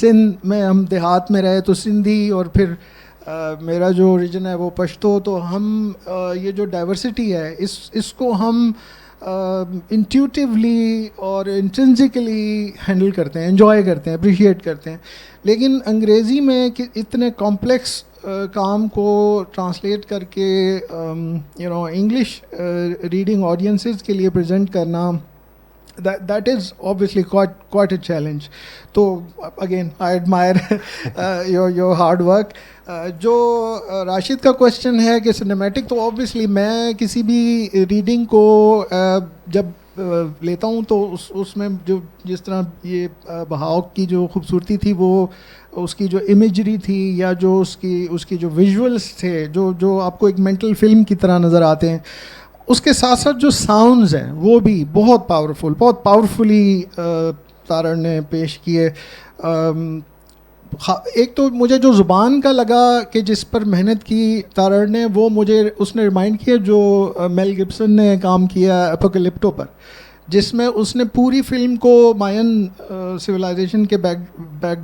سندھ میں, ہم دیہات میں رہے تو سندھی, اور پھر میرا جو اوریجن ہے وہ پشتو. تو ہم یہ جو ڈائیورسٹی ہے اس کو ہم انٹیوٹیولی اور انٹرنسکلی ہینڈل کرتے ہیں, انجوائے کرتے ہیں, اپریشیٹ کرتے ہیں. لیکن انگریزی میں اتنے کمپلیکس کام کو ٹرانسلیٹ کر کے انگلش ریڈنگ آڈینسز کے لیے پریزنٹ کرنا, that is obviously quite a challenge. تو again I admire your hard work. جو راشد کا کوشچن ہے کہ سنیمیٹک, تو obviously میں کسی بھی ریڈنگ کو جب لیتا ہوں تو اس میں جو جس طرح یہ بہاؤ کی جو خوبصورتی تھی, وہ اس کی جو امیجری تھی, یا جو اس کی جو ویژولس تھے جو آپ کو ایک مینٹل فلم کی طرح نظر آتے ہیں, اس کے ساتھ ساتھ جو ساؤنڈز ہیں وہ بھی بہت پاورفلی تارڑ نے پیش کیے. ایک تو مجھے جو زبان کا لگا کہ جس پر محنت کی تارڑ نے, وہ مجھے اس نے ریمائنڈ کیا جو میل گبسن نے کام کیا اپوکلپٹو پر, جس میں اس نے پوری فلم کو ماین سویلائزیشن کے بیک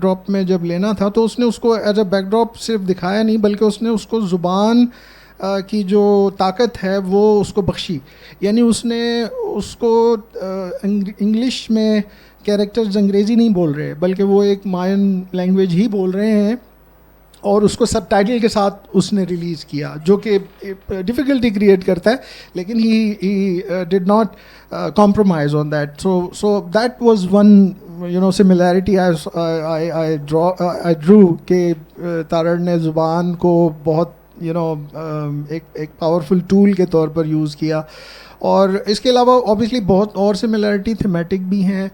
ڈراپ میں جب لینا تھا تو اس نے اس کو ایز اے بیک ڈراپ صرف دکھایا نہیں بلکہ اس نے اس کو زبان کی جو طاقت ہے وہ اس کو بخشی. یعنی اس نے اس کو انگلش میں کیریکٹرز انگریزی نہیں بول رہے بلکہ وہ ایک ماین لینگویج ہی بول رہے ہیں, اور اس کو سب ٹائٹل کے ساتھ اس نے ریلیز کیا, جو کہ ڈیفیکلٹی کریٹ کرتا ہے, لیکن he did not compromise on that. So that was one similarity I drew کہ تارڑ نے زبان کو بہت ایک پاورفل ٹول کے طور پر یوز کیا. اور اس کے علاوہ اوبیسلی بہت اور سملیرٹی تھیمیٹک بھی ہیں,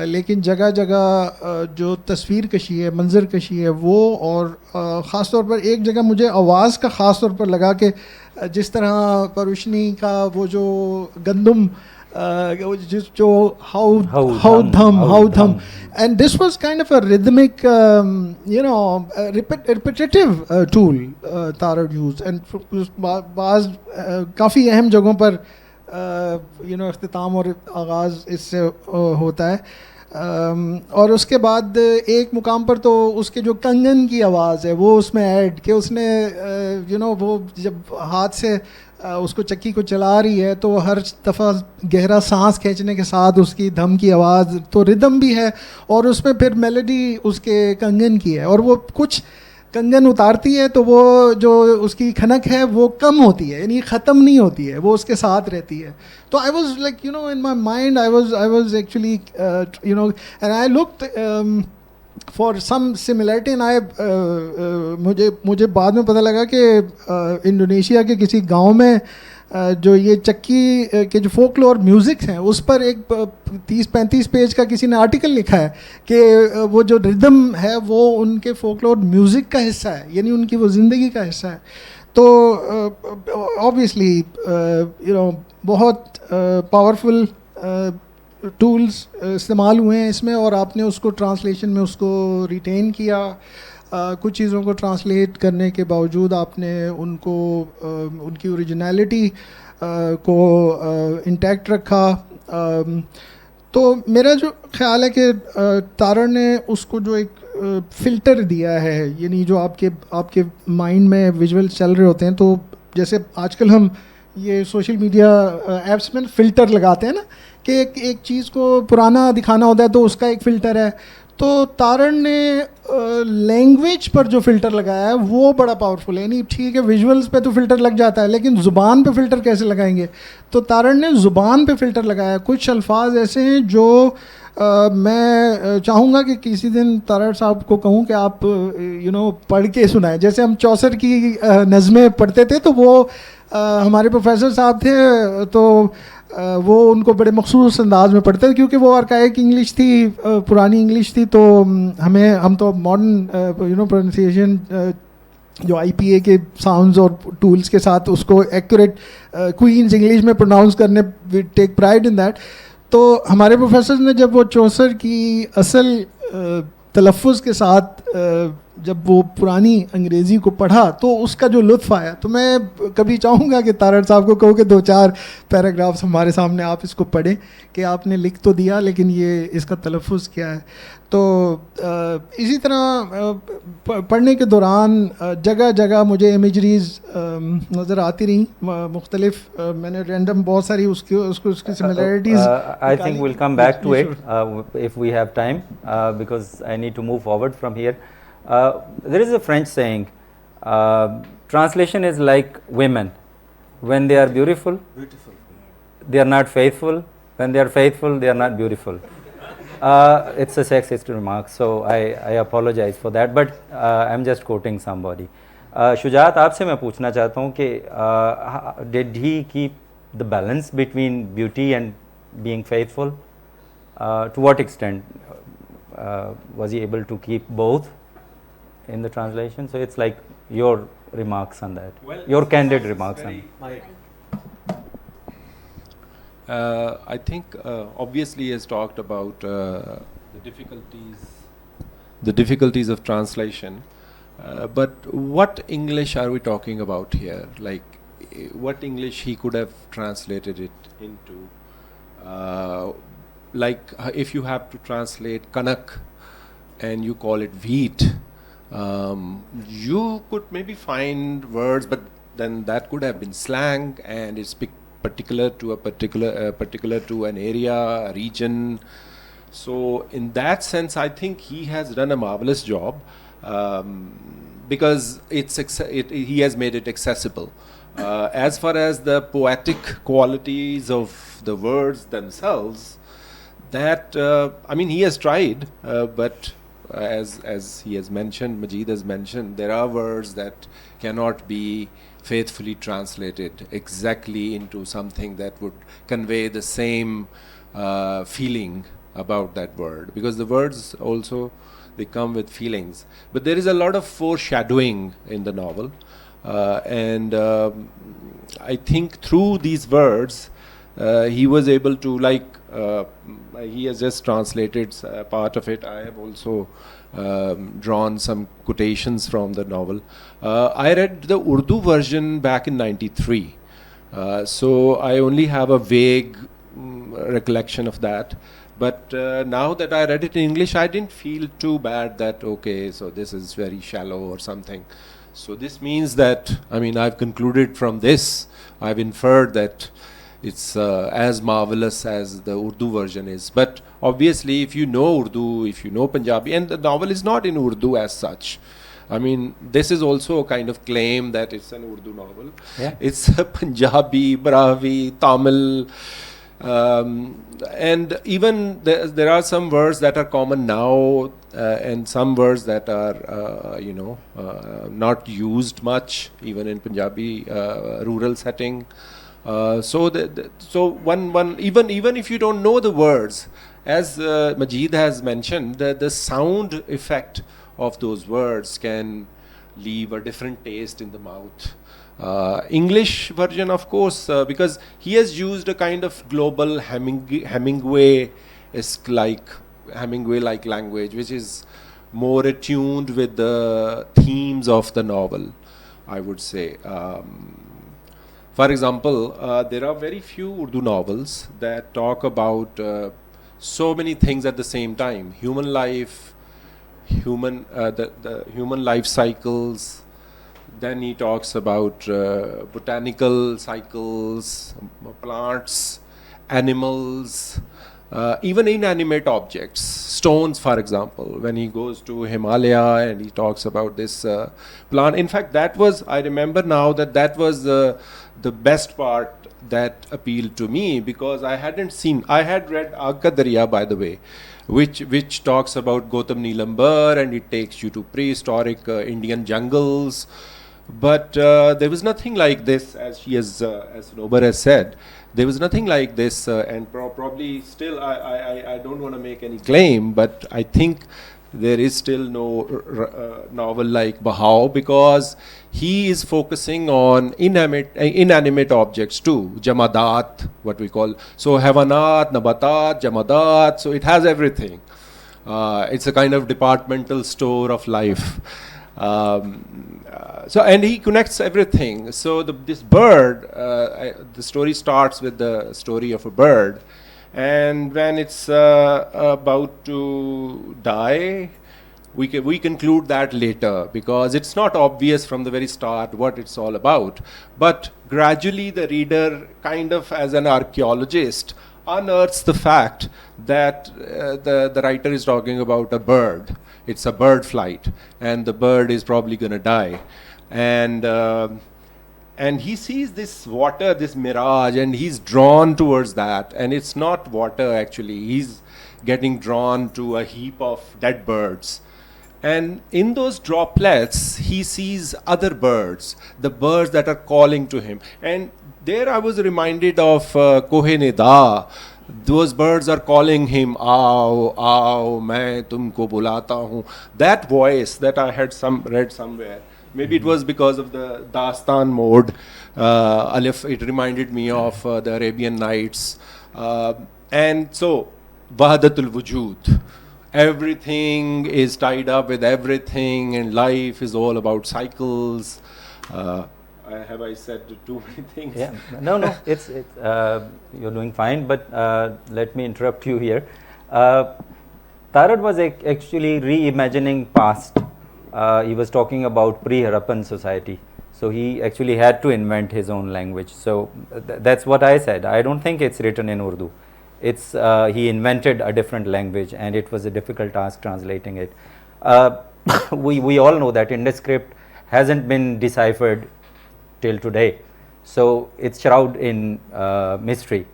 لیکن جگہ جگہ جو تصویر کشی ہے, منظر کشی ہے وہ, اور خاص طور پر ایک جگہ مجھے آواز کا خاص طور پر لگا کہ جس طرح پروشنی کا وہ جو گندم جو ہاؤ دھم and this was kind of a rhythmic repetitive tool Tarar use, and بعض کافی اہم جگہوں پر اختتام اور آغاز اس سے ہوتا ہے. اور اس کے بعد ایک مقام پر تو اس کے جو کنگن کی آواز ہے وہ اس میں ایڈ کہ اس نے وہ جب ہاتھ سے اس کو چکی کو چلا رہی ہے تو ہر دفعہ گہرا سانس کھینچنے کے ساتھ اس کی دھم کی آواز, تو ردم بھی ہے اور اس میں پھر میلڈی اس کے کنگن کی ہے, اور وہ کچھ کنگن اتارتی ہے تو وہ جو اس کی کھنک ہے وہ کم ہوتی ہے, یعنی ختم نہیں ہوتی ہے, وہ اس کے ساتھ رہتی ہے. تو I was like in my mind I was actually and I looked for some similarity, and مجھے بعد میں پتہ لگا کہ انڈونیشیا کے کسی گاؤں میں جو یہ چکی کے جو فولکلور میوزک ہیں اس پر ایک 30-35 پیج کا کسی نے آرٹیکل لکھا ہے کہ وہ جو ردم ہے وہ ان کے فولکلور میوزک کا حصہ ہے, یعنی ان کی وہ زندگی کا حصہ ہے. تو آبویسلی بہت پاورفل ٹولز استعمال ہوئے ہیں اس میں, اور آپ نے اس کو ٹرانسلیشن میں اس کو ریٹین کیا. کچھ چیزوں کو ٹرانسلیٹ کرنے کے باوجود آپ نے ان کو ان کی اوریجنلٹی کو انٹیکٹ رکھا. تو میرا جو خیال ہے کہ تارڑ نے اس کو جو ایک فلٹر دیا ہے, یعنی جو آپ کے مائنڈ میں ویژول چل رہے ہوتے ہیں, تو جیسے آج کل ہم یہ سوشل میڈیا ایپس میں فلٹر لگاتے ہیں نا کہ ایک چیز کو پرانا دکھانا ہوتا ہے تو اس کا ایک فلٹر ہے. تو تارڑ نے لینگویج پر جو فلٹر لگایا ہے وہ بڑا پاورفل ہے. یعنی ٹھیک ہے ویژولز پہ تو فلٹر لگ جاتا ہے, لیکن زبان پہ فلٹر کیسے لگائیں گے؟ تو تارڑ نے زبان پہ فلٹر لگایا. کچھ الفاظ ایسے ہیں جو میں چاہوں گا کہ کسی دن تارڑ صاحب کو کہوں کہ آپ پڑھ کے سنائیں. جیسے ہم چوسر کی نظمیں پڑھتے تھے تو وہ ہمارے پروفیسر صاحب تھے تو وہ ان کو بڑے مخصوص انداز میں پڑھتے تھے کیونکہ وہ آرکائک انگلش تھی, پرانی انگلش تھی. تو ہم تو ماڈرن پروننسیشن جو آئی پی اے کے ساؤنڈز اور ٹولز کے ساتھ اس کو ایکوریٹ کوئینز انگلش میں پروناؤنس کرنے وی ٹیک پرائڈ ان دیٹ. تو ہمارے پروفیسر نے جب وہ چوسر کی اصل تلفظ کے ساتھ جب وہ پرانی انگریزی کو پڑھا تو اس کا جو لطف آیا, تو میں کبھی چاہوں گا کہ تارڑ صاحب کو کہو کہ 2-4 پیراگرافس ہمارے سامنے آپ اس کو پڑھیں کہ آپ نے لکھ تو دیا لیکن یہ اس کا تلفظ کیا ہے. تو اسی طرح پڑھنے کے دوران جگہ جگہ مجھے امیجریز نظر آتی رہیں مختلف. میں نے رینڈم بہت ساری اس کی similarities. I think we'll come back to it if we have time because I need to move forward from here. There is a French saying, translation is like women. When they are beautiful, they are not faithful. When they are faithful, they are not beautiful. It's a sexist remark, so I apologize for that, but I'm just quoting somebody. Shujat, آپ سے میں پوچھنا چاہتا ہوں کہ did he keep the balance between beauty and being faithful? To what extent was he able to keep both in the translation? So it's like your remarks on that, your candid remarks on that. I think obviously he has talked about the difficulties of translation, but what English are we talking about here? Like what English he could have translated it into? Like if you have to translate kanak and you call it wheat, you could maybe find words, but then that could have been slang, and it's particular to a particular to an area, a region. So in that sense, I think he has done a marvelous job, because he has made it accessible. As far as the poetic qualities of the words themselves, that I mean, he has tried, but as he has mentioned, Majid has mentioned, there are words that cannot be faithfully translated exactly into something that would convey the same feeling about that word, because the words also, they come with feelings. But there is a lot of foreshadowing in the novel, and I think through these words he was able to, like, he has just translated part of it. I have also drawn some quotations from the novel. I read the Urdu version back in '93, so I only have a vague recollection of that. But now that I read it in English, I didn't feel too bad that, okay, so this is very shallow or something. So this means that, I mean, I've concluded from this, I've inferred that it's as marvelous as the Urdu version is. But obviously, if you know Urdu, if you know Punjabi, and the novel is not in Urdu as such. I mean, this is also a kind of claim that it's an Urdu novel. Yeah. It's a Punjabi, Brahvi, Tamil, and even there are some words that are common now, and some words that are, not used much, even in Punjabi rural setting. So even if you don't know the words, as Majid has mentioned, the sound effect of those words can leave a different taste in the mouth. English version, of course, because he has used a kind of global Hemingway-like language, which is more attuned with the themes of the novel, I would say. For example, there are very few Urdu novels that talk about so many things at the same time: human life, the human life cycles. Then he talks about botanical cycles, plants, animals, even inanimate objects, stones, for example. When he goes to Himalaya and he talks about this plant. In fact, that was, I remember now that was the best part that appealed to me, because I had read Agha Darya, by the way, which talks about Gautam Neelambar, and it takes you to prehistoric Indian jungles. But there was nothing like this, as Snobar has said. There was nothing like this, and probably still, I don't want to make any claim, but I think there is still no novel like Bahao, because he is focusing on inanimate objects too, jamadat, what we call. So havanat, nabatat, jamadat, so it has everything. It's a kind of departmental store of life. So, and he connects everything. So this bird, the story starts with the story of a bird, and when it's about to die, we conclude that later, because it's not obvious from the very start what it's all about. But gradually the reader, kind of as an archaeologist, unearths the fact that the writer is talking about a bird. It's a bird flight, and the bird is probably going to die. And he sees this water, this mirage, and he's drawn towards that. And it's not water, actually. He's getting drawn to a heap of dead birds. And in those droplets, he sees other birds, the birds that are calling to him. And there I was reminded of Kohe-Nida. Those birds are calling him, "Aao, aao, main tumko bulata hoon." That voice that I had read somewhere, maybe it was because of the Dastan mode. It reminded me of the Arabian Nights. And so, Wahdatul Wujud. Everything is tied up with everything, and life is all about cycles. have I said too many things? Yeah, no, it's you're doing fine, but let me interrupt you here. Tarar was actually reimagining past. He was talking about pre-Harappan society. So he actually had to invent his own language. So that's what I said. I don't think it's written in Urdu. It's he invented a different language, and it was a difficult task translating it. We all know that Indus script hasn't been deciphered till today. So it's shrouded in mystery,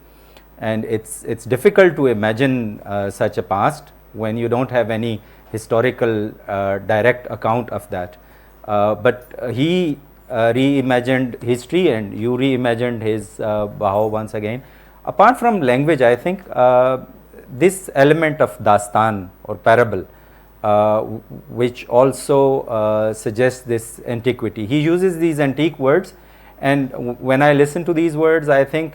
and it's difficult to imagine such a past when you don't have any historical direct account of that. But he reimagined history, and you reimagined his Bahao once again. Apart from language, I think this element of dastan or parable, which also suggests this antiquity. He uses these antique words, and when I listen to these words, I think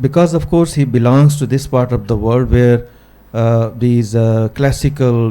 because of course he belongs to this part of the world where these classical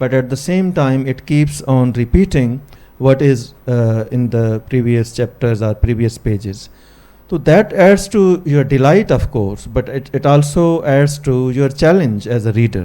but at the same time it keeps on repeating what is in the previous chapters or previous pages. So that adds to your delight of course, but it also adds to your challenge as a reader.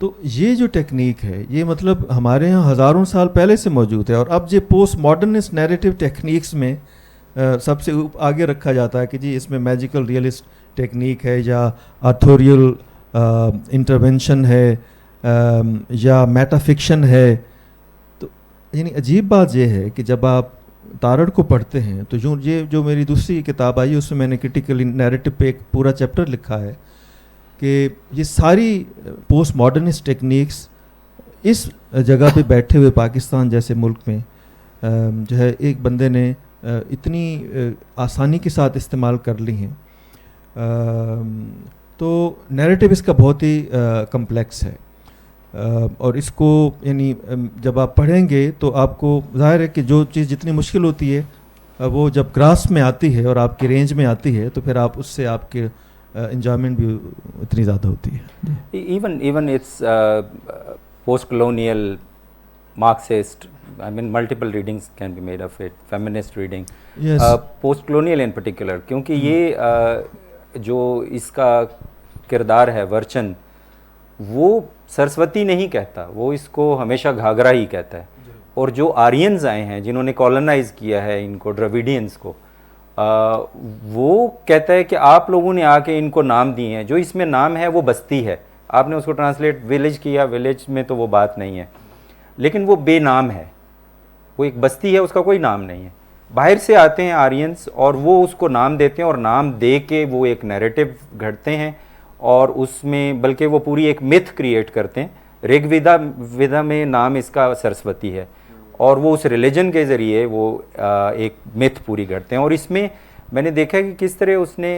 تو یہ جو ٹیکنیک ہے یہ مطلب ہمارے یہاں ہزاروں سال پہلے سے موجود ہے, اور اب یہ پوسٹ ماڈرنسٹ نیریٹو ٹیکنیکس میں سب سے آگے رکھا جاتا ہے کہ جی اس میں میجیکل ریئلسٹ ٹیکنیک ہے, یا آتھوریل انٹرونشن ہے, یا میٹا فکشن ہے. تو یعنی عجیب بات یہ ہے کہ جب آپ تارڑ کو پڑھتے ہیں تو یہ جو میری دوسری کتاب آئی اس میں نے کرٹیکل نیریٹو پہ ایک پورا چیپٹر لکھا ہے کہ یہ ساری پوسٹ ماڈرنسٹ ٹیکنیکس اس جگہ پہ بیٹھے ہوئے پاکستان جیسے ملک میں جو ہے ایک بندے نے اتنی آسانی کے ساتھ استعمال کر لی ہیں. تو نیریٹو اس کا بہت ہی کمپلیکس ہے, اور اس کو یعنی جب آپ پڑھیں گے تو آپ کو ظاہر ہے کہ جو چیز جتنی مشکل ہوتی ہے وہ جب گراس میں آتی ہے اور آپ کے رینج میں آتی ہے تو پھر آپ اس سے آپ کے انجوائمنٹ بھی اتنی زیادہ ہوتی ہے. Even it's post colonial Marxist, I mean multiple readings can be made of it, feminist reading, Yes. post colonial in particular, کیونکہ یہ جو اس کا کردار ہے ورچن, وہ سرسوتی نہیں کہتا, وہ اس کو ہمیشہ گھاگرا ہی کہتا ہے. اور جو آرینز آئے ہیں جنہوں نے کالونائز کیا ہے ان کو, ڈراویڈینز کو, وہ کہتا ہے کہ آپ لوگوں نے آ کے ان کو نام دیے ہیں, جو اس میں نام ہے وہ بستی ہے, آپ نے اس کو ٹرانسلیٹ ولیج کیا, ولیج میں تو وہ بات نہیں ہے, لیکن وہ بے نام ہے, وہ ایک بستی ہے, اس کا کوئی نام نہیں ہے. باہر سے آتے ہیں آرینز اور وہ اس کو نام دیتے ہیں, اور نام دے کے وہ ایک نیریٹو گھڑتے ہیں, اور اس میں بلکہ وہ پوری ایک متھ کریٹ کرتے ہیں. ریگ ویدا میں نام اس کا سرسوتی ہے, اور وہ اس ریلیجن کے ذریعے وہ ایک متھ پوری گھڑتے ہیں. اور اس میں میں نے دیکھا کہ کس طرح اس نے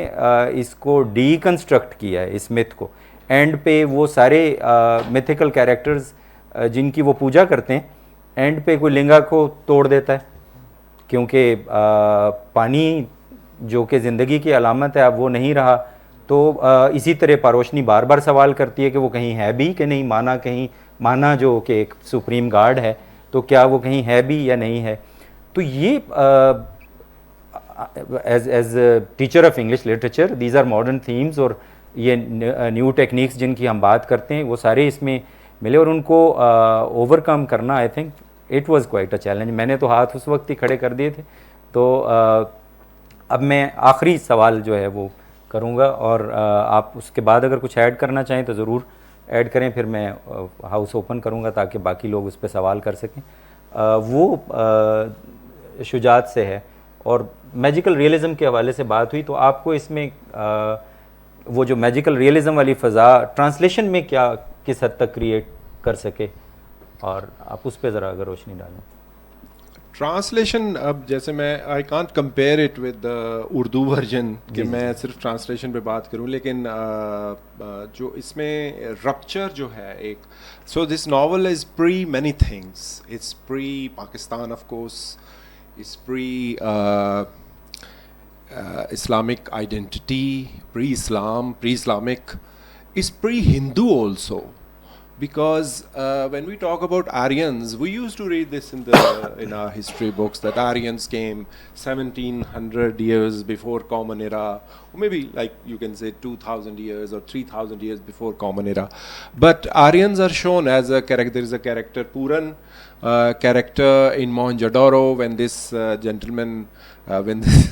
اس کو ڈی کنسٹرکٹ کیا ہے اس متھ کو. اینڈ پہ وہ سارے میتھیکل کیریکٹرز جن کی وہ پوجا کرتے ہیں, اینڈ پہ کوئی لنگا کو توڑ دیتا ہے, کیونکہ پانی جو کہ زندگی کی علامت ہے اب وہ نہیں رہا. تو اسی طرح پاروشنی بار بار سوال کرتی ہے کہ وہ کہیں ہے بھی کہ نہیں, مانا کہیں, مانا جو کہ ایک سپریم گارڈ ہے, تو کیا وہ کہیں ہے بھی یا نہیں ہے. تو یہ as teacher of English literature these are modern themes, اور یہ نیو ٹیکنیکس جن کی ہم بات کرتے ہیں وہ سارے اس میں ملے, اور ان کو اوور کم کرنا I think it was quite a challenge. میں نے تو ہاتھ اس وقت ہی کھڑے کر دیے تھے. تو اب میں آخری سوال جو ہے وہ کروں گا, اور آپ اس کے بعد اگر کچھ ایڈ کرنا چاہیں تو ضرور ایڈ کریں, پھر میں ہاؤس اوپن کروں گا تاکہ باقی لوگ اس پہ سوال کر سکیں. وہ شجاعت سے ہے, اور میجیکل ریئلزم کے حوالے سے بات ہوئی, تو آپ کو اس میں وہ جو میجیکل ریئلزم والی فضا ٹرانسلیشن میں کیا کس حد تک کریٹ کر سکے, اور آپ اس پہ ذرا اگر روشنی ڈالیں. ٹرانسلیشن, اب جیسے میں I can't compare it with Urdu version کہ میں صرف ٹرانسلیشن پہ بات کروں, لیکن جو اس میں رپچر جو ہے ایک, so this novel is pre many things, it's pre Pakistan of course, it's pre Islamic identity, pre-Islam, pre-Islamic, is pre-Hindu also, because when we talk about Aryans, we used to read this in our history books that Aryans came 1700 years before Common Era, or maybe like you can say 2000 years or 3000 years before Common Era. But Aryans are shown as a character. There is a character Puran character in Mohenjo-daro when this gentleman, when this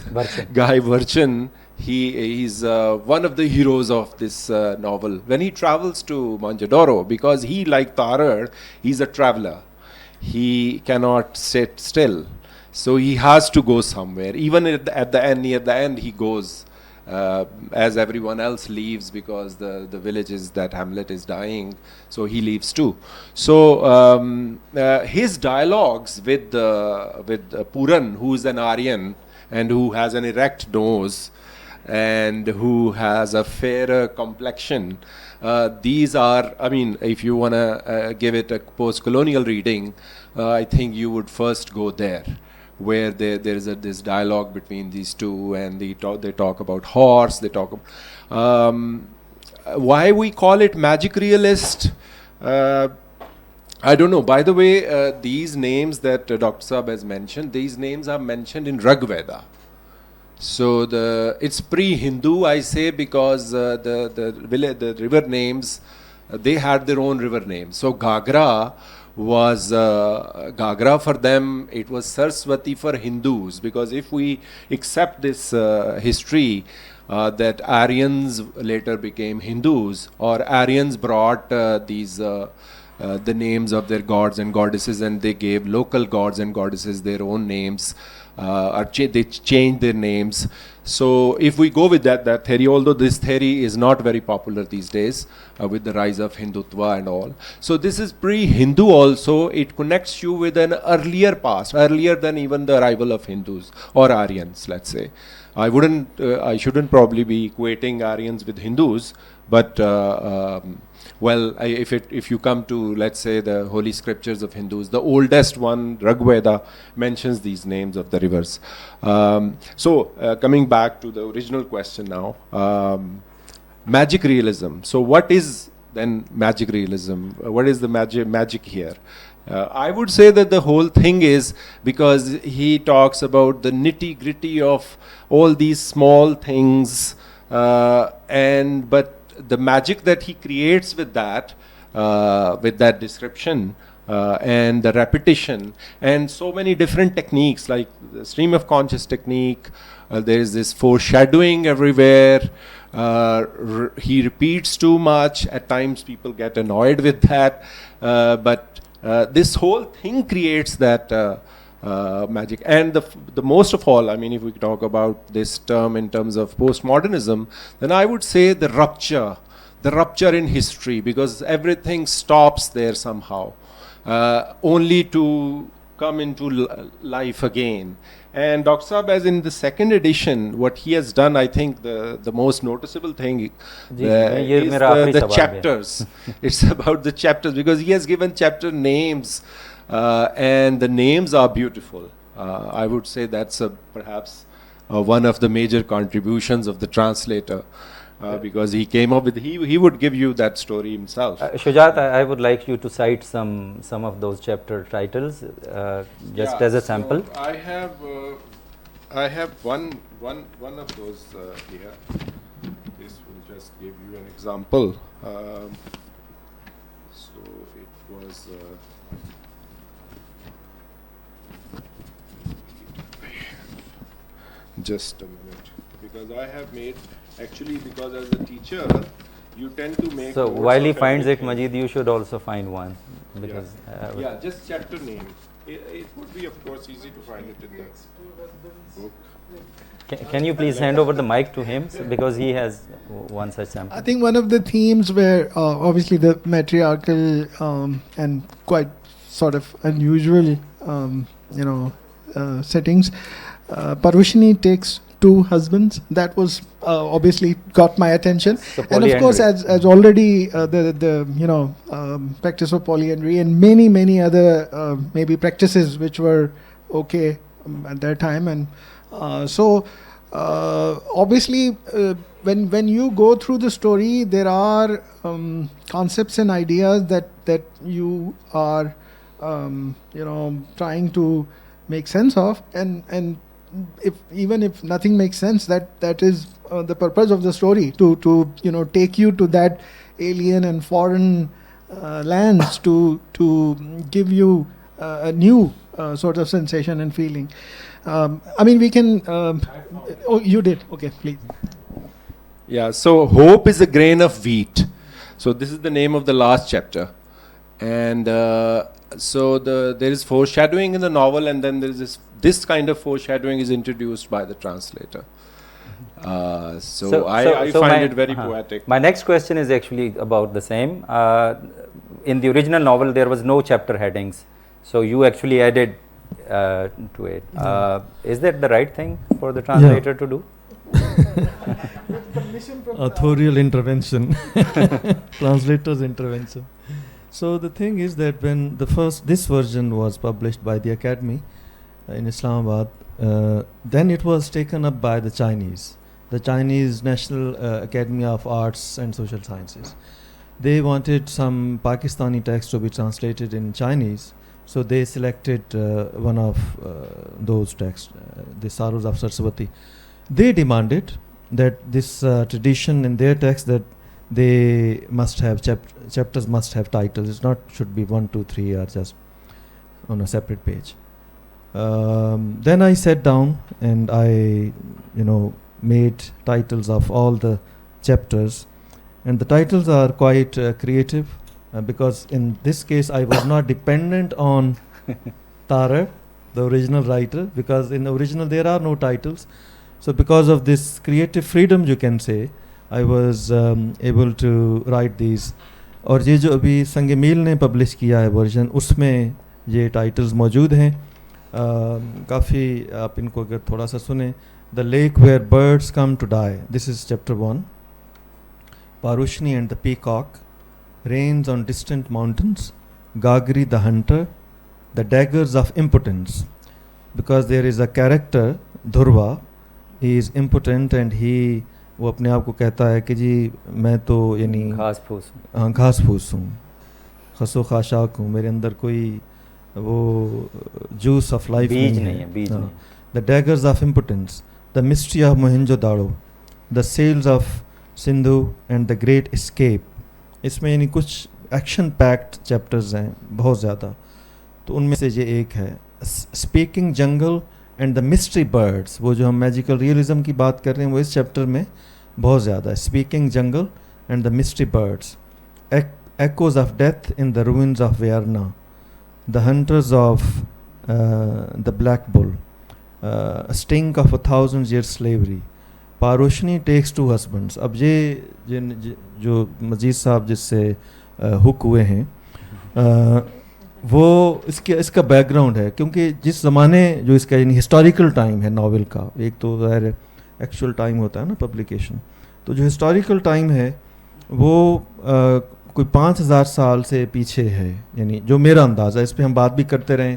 guy Varchan, he's one of the heroes of this novel. When he travels to Mohenjo-daro, because he, like Tarar, he's a traveler, he cannot sit still, so he has to go somewhere. Even at the end, near the end, he goes as everyone else leaves, because the village is, that hamlet is dying, so he leaves too. So his dialogues with Puran, who is an Aryan and who has an erect nose and who has a fairer complexion, these are, I mean, if you want to give it a post-colonial reading, I think you would first go there, where there is this dialogue between these two, and they talk about horse, they talk why we call it magic realist, I don't know. By the way, these names that Dr. Saab has mentioned, these names are mentioned in Rig Veda. So it's pre-Hindu, I say, because the river names they had their own river names. So Ghagra was Ghagra for them, it was Sarasvati for Hindus, because if we accept this history that Aryans later became Hindus, or Aryans brought the names of their gods and goddesses, and they gave local gods and goddesses their own names, they changed their names. So if we go with that theory, although this theory is not very popular these days with the rise of Hindutva and all. So this is pre-Hindu also. It connects you with an earlier past, earlier than even the arrival of Hindus or Aryans, let's say. I shouldn't probably be equating Aryans with Hindus, but well, if you come to, let's say, the holy scriptures of Hindus, the oldest one, Rig Veda, mentions these names of the rivers. Coming back to the original question now, magic realism. So what is then magic realism? What is the magic here? I would say that the whole thing is because he talks about the nitty-gritty of all these small things, but the magic that he creates with that description and the repetition and so many different techniques, like the stream of conscious technique, there is this foreshadowing everywhere. He repeats too much. At times people get annoyed with that, but this whole thing creates that magic. And the most of all, I mean, if we talk about this term in terms of postmodernism, then I would say the rupture in history, because everything stops there somehow, only to come into life again. And Dr. Saab, as in the second edition, what he has done, I think the most noticeable thing is the chapters. It's about the chapters, because he has given chapter names, and the names are beautiful. I would say that's perhaps one of the major contributions of the translator, because he came up with, he would give you that story himself. Shujat, I would like you to cite some of those chapter titles, just as a sample. So I have one of those here. This will just give you an example. So it was. Just a minute, because I have made, actually, because as a teacher you tend to make. So while he finds it, Majid, you should also find one, because just chapter name. It would be, of course, easy to find it in the book. Can you please hand over the mic to him, because he has one such sample? I think one of the themes where obviously the matriarchal and quite sort of unusual settings. Parvashini takes two husbands. That was obviously got my attention, so and of course, as already the practice of polyandry and many other maybe practices which were okay at that time, and so obviously when you go through the story, there are concepts and ideas that you are trying to make sense of, and even if nothing makes sense, that is the purpose of the story, to take you to that alien and foreign lands, to give you a new sort of sensation and feeling. I mean, we can. Oh, you did. Okay, please. Yeah. So hope is a grain of wheat. So this is the name of the last chapter, and so there is foreshadowing in the novel, and then there is this kind of foreshadowing is introduced by the translator. So I find it very poetic. My next question is actually about the same. In the original novel, there was no chapter headings, so you actually added to it. Is that the right thing for the translator to do? Authorial intervention, translator's intervention. So the thing is that when this version was published by the Academy in Islamabad, then it was taken up by the Chinese National Academy of Arts and Social Sciences. They wanted some Pakistani text to be translated in Chinese, so they selected one of those texts, the Sorrows of Sarasvati. They demanded that this tradition in their text, that they must have chapters must have titles. It's not should be 1, 2, 3 or just on a separate page. Then I sat down and I made titles of all the chapters, and the titles are quite creative because in this case I was not dependent on Tarar, the original writer, because in the original there are no titles. So because of this creative freedom, you can say, I was able to write these. اور یہ جو ابھی سنگ میل نے پبلش کیا ہے ورژن, اس میں یہ ٹائٹلز موجود ہیں. کافی آپ ان کو اگر تھوڑا سا سنیں. The lake where birds come to die. This is chapter 1. Parushni and the peacock. Rains on distant mountains. Gagri the hunter. The daggers of impotence. Because there is a character, Dhurva, he is impotent and he وہ اپنے آپ کو کہتا ہے کہ جی میں تو یعنی گھاس پھوس گھاس پھوس ہوں, خس و خاشاک ہوں, میرے اندر کوئی وہ جوس آف لائف نہیں ہے. بیج نہیں. The daggers of impotence, the mystery of Mohenjo-daro, the sails of Sindhu and the great escape. اس میں یعنی کچھ ایکشن پیکڈ چیپٹرز ہیں بہت زیادہ, تو ان میں سے یہ ایک ہے. Speaking jungle and the mystery birds, وہ جو ہم میجیکل ریئلزم کی بات کر رہے ہیں وہ اس چیپٹر میں بہت زیادہ ہے. Speaking jungle and the mystery birds. Echoes of death in the ruins of Wayarna. The hunters of the black bull. Sting of 1000 years slavery. Paroshni takes 2 husbands. اب یہ جو مجید صاحب جس سے ہک ہوئے ہیں وہ اس کا بیک گراؤنڈ ہے, کیونکہ جس زمانے جو اس کا یعنی ہسٹوریکل ٹائم ہے ناول کا, ایک تو ظاہر ایکچوئل ٹائم ہوتا ہے نا پبلیکیشن, تو جو ہسٹوریکل ٹائم ہے وہ کوئی 5000 سال سے پیچھے ہے, یعنی جو میرا اندازہ. اس پہ ہم بات بھی کرتے رہیں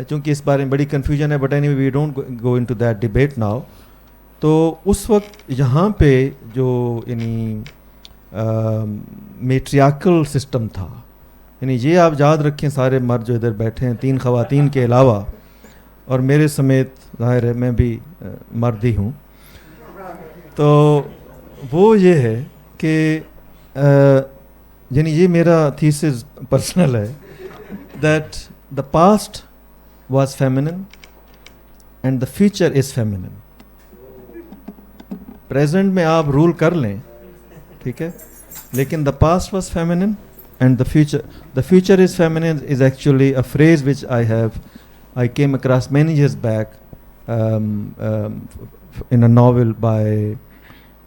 چونکہ اس بارے میں بڑی کنفیوژن ہے, but anyway we don't go into that debate now. تو اس وقت یہاں پہ جو یعنی میٹریاکل سسٹم تھا, یعنی یہ آپ یاد رکھیں سارے مرد جو ادھر بیٹھے ہیں 3 خواتین کے علاوہ, اور میرے سمیت ظاہر ہے میں بھی مرد ہی ہوں, تو وہ یہ ہے کہ یعنی یہ میرا تھیسس پرسنل ہے that the past was feminine and the future is feminine. Present میں آپ رول کر لیں, ٹھیک ہے, لیکن the past was feminine and the future is feminine is actually a phrase which I came across many years back in a novel by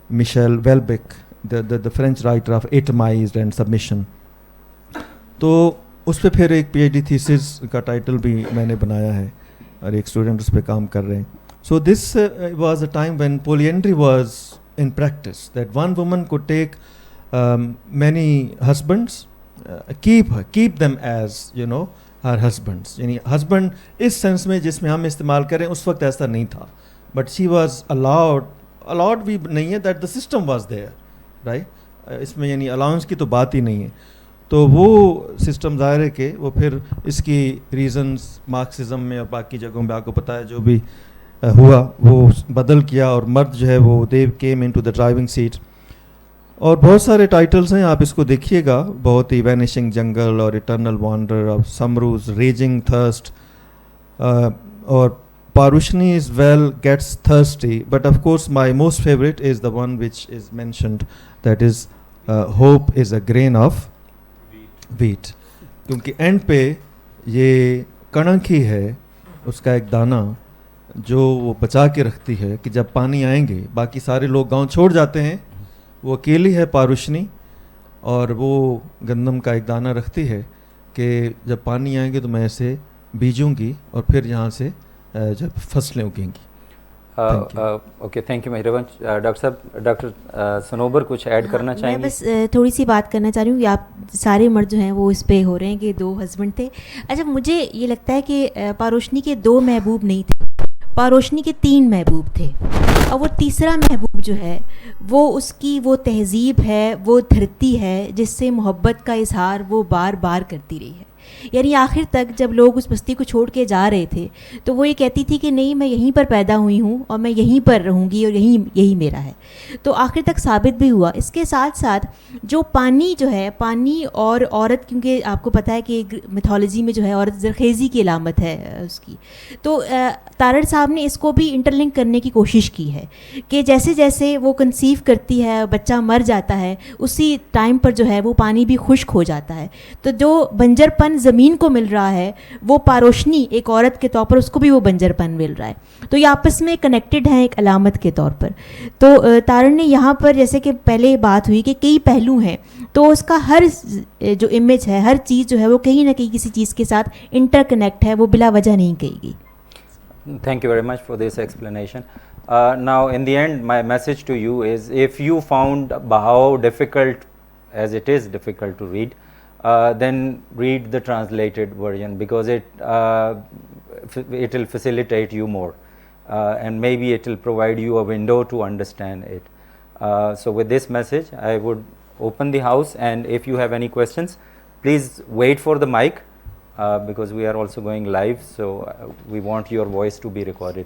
Michel Houellebecq, the French writer of Atomized and Submission. تو اس پہ پھر ایک PhD thesis کا ٹائٹل بھی میں نے بنایا ہے اور ایک اسٹوڈنٹ اس پہ کام کر رہے ہیں. So this was a time when polyandry was in practice, that one woman could take many husbands, keep them as her husbands. یعنی husband اس سینس میں جس میں ہم استعمال کریں اس وقت ایسا نہیں تھا, but she was allowed بھی نہیں ہے, that the system was there, right. اس میں یعنی الاؤنس کی تو بات ہی نہیں ہے. تو وہ سسٹم ظاہر ہے کہ وہ پھر اس کی ریزنز مارکسزم میں اور باقی جگہوں میں آپ کو پتہ ہے جو بھی ہوا وہ بدل کیا, اور مرد جو ہے وہ they came into the driving seat. اور بہت سارے ٹائٹلز ہیں, آپ اس کو دیکھیے گا, بہت ہی وینیشنگ جنگل اور eternal wonder of summers, raging thirst, اور Paroshni is well gets thirsty, but of course my most favourite is the one which is mentioned, that is hope is a grain of wheat. کیونکہ اینڈ پہ یہ کڑک ہی ہے اس کا ایک دانہ جو وہ بچا کے رکھتی ہے کہ جب پانی آئیں گے باقی سارے لوگ گاؤں چھوڑ جاتے ہیں, وہ اکیلی ہے پاروشنی, اور وہ گندم کا ایک دانہ رکھتی ہے کہ جب پانی آئیں گے تو میں اسے بیجوں گی اور پھر یہاں سے جب فصلیں اگیں گی. اوکے, تھینک یو مہربان. ڈاکٹر صاحب, ڈاکٹر سنوبر کچھ ایڈ کرنا چاہیں گے؟ میں بس تھوڑی سی بات کرنا چاہ رہی ہوں کہ آپ سارے مرد جو ہیں وہ اس پہ ہو رہے ہیں کہ 2 ہسبینڈ تھے. اچھا, مجھے یہ لگتا ہے کہ پاروشنی کے 2 محبوب نہیں تھے, پاروشنی کے 3 محبوب تھے, اور وہ تیسرا محبوب جو ہے وہ اس کی وہ تہذیب ہے, وہ دھرتی ہے جس سے محبت کا اظہار وہ بار بار کرتی رہی ہے. یعنی آخر تک جب لوگ اس بستی کو چھوڑ کے جا رہے تھے تو وہ یہ کہتی تھی کہ نہیں میں یہیں پر پیدا ہوئی ہوں اور میں یہیں پر رہوں گی اور یہی میرا ہے. تو آخر تک ثابت بھی ہوا. اس کے ساتھ ساتھ جو پانی جو ہے, پانی اور عورت, کیونکہ آپ کو پتہ ہے کہ میتھولوجی میں جو ہے عورت زرخیزی کی علامت ہے اس کی, تو تارڑ صاحب نے اس کو بھی انٹر لنک کرنے کی کوشش کی ہے کہ جیسے جیسے وہ کنسیو کرتی ہے, بچہ مر جاتا ہے, اسی ٹائم پر جو ہے وہ پانی بھی خشک ہو جاتا ہے. تو جو بنجر پن زمین کو مل رہا ہے وہ پاروشنی ایک عورت کے طور پر اس کو بھی وہ بنجر پن مل رہا ہے. تو یہ آپس میں کنیکٹڈ ہیں ایک علامت کے طور پر. تو تارڑ نے یہاں پر جیسے کہ پہلے بات ہوئی کہ کئی پہلو ہیں, تو اس کا ہر جو امیج ہے, ہر چیز جو ہے وہ کہیں نہ کہیں کسی چیز کے ساتھ انٹر کنیکٹ ہے, وہ بلا وجہ نہیں کہے گی. Thank you very much for this explanation. Now in the end my message to you is, if you found Bahao difficult, as it is difficult to read, then read the translated version, because it will facilitate you more, and maybe it will provide you a window to understand it. So with this message I would open the house, and if you have any questions please wait for the mic, because we are also going live, so we want your voice to be recorded.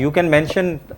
You can mention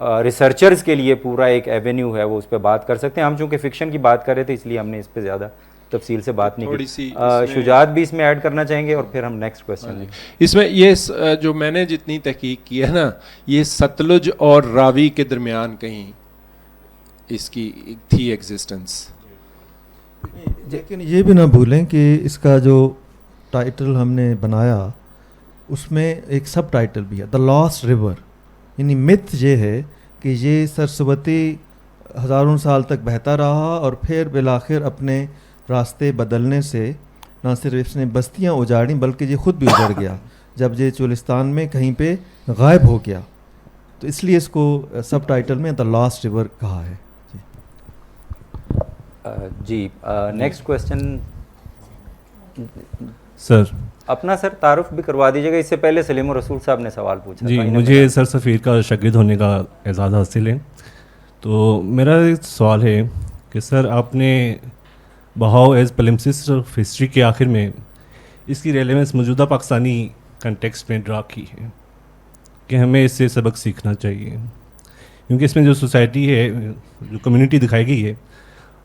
researchers کے لیے پورا ایک ایونیو ہے, وہ اس پہ بات کر سکتے ہیں. ہم چونکہ فکشن کی بات کر رہے تھے اس لیے ہم نے اس پہ زیادہ تفصیل سے بات نہیں کی. شجاعت بھی اس میں ایڈ کرنا چاہیں گے اور پھر ہم نیکسٹ کویسچن لیں. اس میں یہ جو میں نے جتنی تحقیق کی ہے نا, یہ ستلج اور راوی کے درمیان کہیں اس کی تھی ایگزسٹنس. لیکن یہ بھی نہ بھولیں کہ اس کا جو ٹائٹل ہم نے بنایا اس میں ایک سب ٹائٹل بھی ہے, دا لاسٹ ریور. یعنی متھ یہ ہے کہ یہ سرسوتی ہزاروں سال تک بہتا رہا اور پھر بالآخر اپنے راستے بدلنے سے نہ صرف اس نے بستیاں اجاڑیں بلکہ یہ خود بھی اجڑ گیا جب یہ چولستان میں کہیں پہ غائب ہو گیا. تو اس لیے اس کو سب ٹائٹل میں دا لاسٹ ریور کہا ہے. جی نیکسٹ کویسچن سر. اپنا سر تعارف بھی کروا دیجیے گا. اس سے پہلے سلیم رسول صاحب نے سوال پوچھا. جی مجھے سر سفیر کا شاگرد ہونے کا اعزاز حاصل ہے. تو میرا ایک سوال ہے کہ سر آپ نے بہاؤ ایز پلمسسٹ آف ہسٹری کے آخر میں اس کی ریلیونس موجودہ پاکستانی کنٹیکسٹ میں ڈرا کی ہے کہ ہمیں اس سے سبق سیکھنا چاہیے, کیونکہ اس میں جو سوسائٹی ہے, جو کمیونٹی دکھائی گئی ہے,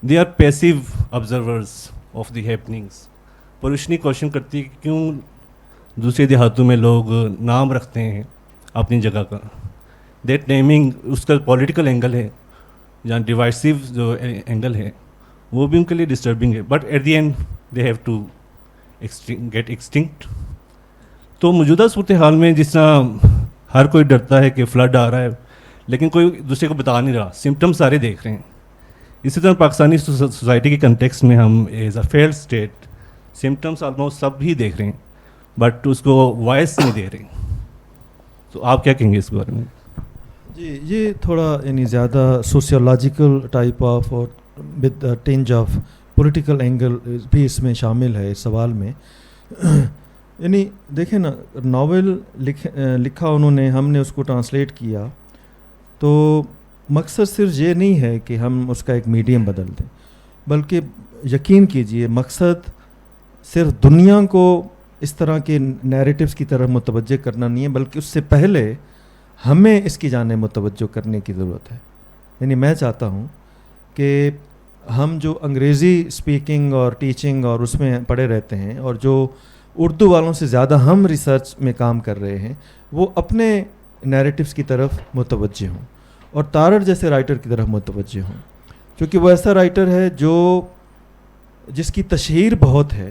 they are passive observers of the happenings. Paroshni question کرتی ہے کہ کیوں دوسرے دیہاتوں میں لوگ نام رکھتے ہیں اپنی جگہ کا. دیٹ نیمنگ اس کا پولیٹیکل اینگل ہے, جہاں ڈیوائسیو جو اینگل ہے وہ بھی ان کے لیے ڈسٹربنگ ہے. But at the end they have to get extinct. تو موجودہ صورتحال میں جس طرح ہر کوئی ڈرتا ہے کہ فلڈ آ رہا ہے لیکن کوئی دوسرے کو بتا نہیں رہا, سمٹم سارے دیکھ رہے ہیں. اسی طرح پاکستانی سوسائٹی کے کنٹیکسٹ میں ہم as a failed state symptoms almost سب ہی دیکھ رہے ہیں بٹ اس کو وائس نہیں دے رہے. تو آپ کیا کہیں گے اس بارے میں؟ جی یہ تھوڑا یعنی زیادہ سوسیولوجیکل ٹائپ آف اور with tinge of political angle بھی اس میں شامل ہے اس سوال میں. یعنی دیکھیں نا, ناول لکھا انہوں نے, ہم نے اس کو ٹرانسلیٹ کیا, تو مقصد صرف یہ نہیں ہے کہ ہم اس کا ایک میڈیم بدل دیں, بلکہ یقین کیجئے مقصد صرف دنیا کو اس طرح کے نیریٹیوز کی طرف متوجہ کرنا نہیں ہے, بلکہ اس سے پہلے ہمیں اس کی جانب متوجہ کرنے کی ضرورت ہے. یعنی میں چاہتا ہوں کہ ہم جو انگریزی اسپیکنگ اور ٹیچنگ اور اس میں پڑھے رہتے ہیں, اور جو اردو والوں سے زیادہ ہم ریسرچ میں کام کر رہے ہیں, وہ اپنے نیریٹیوز کی طرف متوجہ ہوں اور تارڑ جیسے رائٹر کی طرف متوجہ ہوں, کیونکہ وہ ایسا رائٹر ہے جس کی تشہیر بہت ہے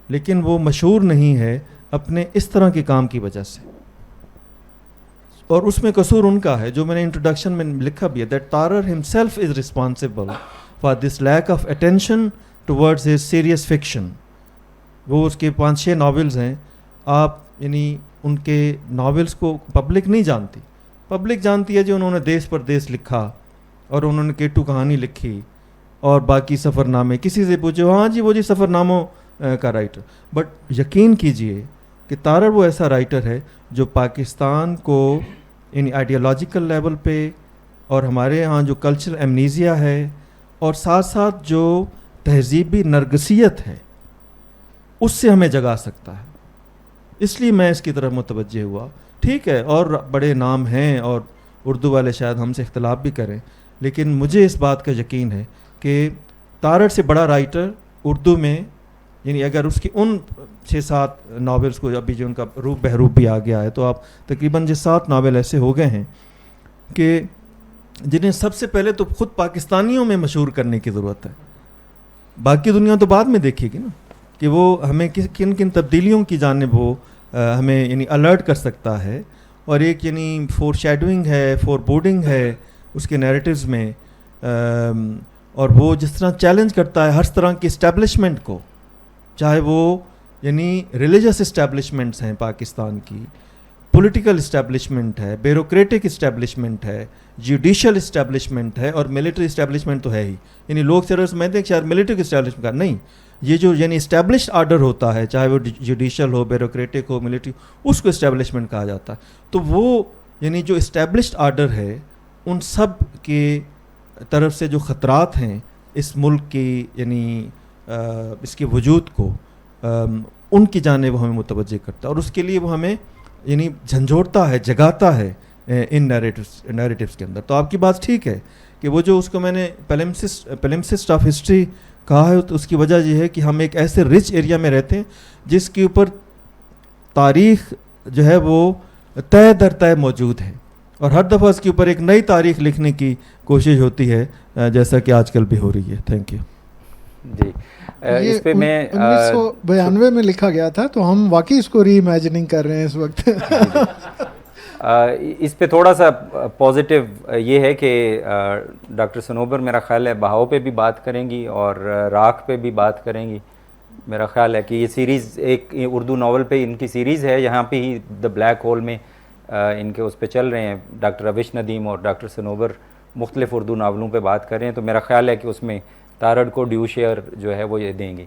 لیکن وہ مشہور نہیں ہے اپنے اس طرح کے کام کی وجہ سے. اور اس میں قصور ان کا ہے جو میں نے انٹروڈکشن میں لکھا بھی ہے, that Tarar himself is responsible for this lack of attention towards his serious fiction. وہ اس کے 5-6 ناولز ہیں, آپ یعنی ان کے ناولز کو پبلک نہیں جانتی. پبلک جانتی ہے جو انہوں نے دیس پردیس لکھا اور انہوں نے کیٹو کہانی لکھی اور باقی سفر نامے. کسی سے پوچھو, ہاں جی وہ جی سفر ناموں کا رائٹر. بٹ یقین کیجئے کہ تارڑ وہ ایسا رائٹر ہے جو پاکستان کو یعنی آئیڈیالوجیکل لیول پہ اور ہمارے ہاں جو کلچرل ایمنیزیا ہے اور ساتھ ساتھ جو تہذیبی نرگسیت ہے اس سے ہمیں جگا سکتا ہے. اس لیے میں اس کی طرف متوجہ ہوا. ٹھیک ہے اور بڑے نام ہیں اور اردو والے شاید ہم سے اختلاف بھی کریں, لیکن مجھے اس بات کا یقین ہے کہ تارڑ سے بڑا رائٹر اردو میں, یعنی اگر اس کی ان 6-7 ناولز کو ابھی جو ان کا روپ بہروپ بھی آ گیا ہے, تو آپ تقریباً 7 ناول ایسے ہو گئے ہیں کہ جنہیں سب سے پہلے تو خود پاکستانیوں میں مشہور کرنے کی ضرورت ہے. باقی دنیا تو بعد میں دیکھے گی نا کہ وہ ہمیں کن کن تبدیلیوں کی جانب وہ ہمیں یعنی الرٹ کر سکتا ہے. اور ایک یعنی فور شیڈوئنگ ہے, فور بورڈنگ ہے اس کے نیریٹیوز میں, اور وہ جس طرح چیلنج کرتا ہے ہر طرح کی اسٹیبلشمنٹ کو, چاہے وہ یعنی ریلیجس اسٹیبلشمنٹس ہیں پاکستان کی, پولیٹیکل اسٹیبلشمنٹ ہے, بیوروکریٹک اسٹیبلشمنٹ ہے, جوڈیشل اسٹیبلشمنٹ ہے, اور ملٹری اسٹیبلشمنٹ تو ہے ہی. یعنی لوگ صرف سمجھتے ہیں کہ شاید ملٹری اسٹیبلشمنٹ کا نہیں, یہ جو یعنی اسٹیبلشڈ آرڈر ہوتا ہے چاہے وہ جوڈیشل ہو, بیوروکریٹک ہو, ملٹری, اس کو اسٹیبلشمنٹ کہا جاتا ہے. تو وہ یعنی جو اسٹیبلشڈ آرڈر ہے ان سب کے طرف سے جو خطرات ہیں اس ملک کی یعنی اس کے وجود کو, ان کی جانب وہ ہمیں متوجہ کرتا ہے, اور اس کے لیے وہ ہمیں یعنی جھنجھوڑتا ہے, جگاتا ہے ان نیریٹیوس کے اندر. تو آپ کی بات ٹھیک ہے کہ وہ جو اس کو میں نے پلیمسسٹ آف ہسٹری کہا ہے, تو اس کی وجہ یہ ہے کہ ہم ایک ایسے رچ ایریا میں رہتے ہیں جس کے اوپر تاریخ جو ہے وہ طے در طے موجود ہے, اور ہر دفعہ اس کے اوپر ایک نئی تاریخ لکھنے کی کوشش ہوتی ہے, جیسا کہ آج کل بھی ہو رہی ہے. Thank you. جی اس پہ میں 1992 میں لکھا گیا تھا, تو ہم واقعی اس کو ری امیجننگ کر رہے ہیں اس وقت. اس پہ تھوڑا سا پازیٹیو یہ ہے کہ ڈاکٹر سنوبر میرا خیال ہے بہاؤ پہ بھی بات کریں گی اور راکھ پہ بھی بات کریں گی. میرا خیال ہے کہ یہ سیریز ایک اردو ناول پہ ان کی سیریز ہے, یہاں پہ ہی دا بلیک ہول میں ان کے اس پہ چل رہے ہیں. ڈاکٹر اویش ندیم اور ڈاکٹر سنوبر مختلف اردو ناولوں پہ بات کر رہے ہیں, تو میرا خیال ہے کہ اس میں تارڑ کو ڈیو شیئر جو ہے وہ یہ دیں گی,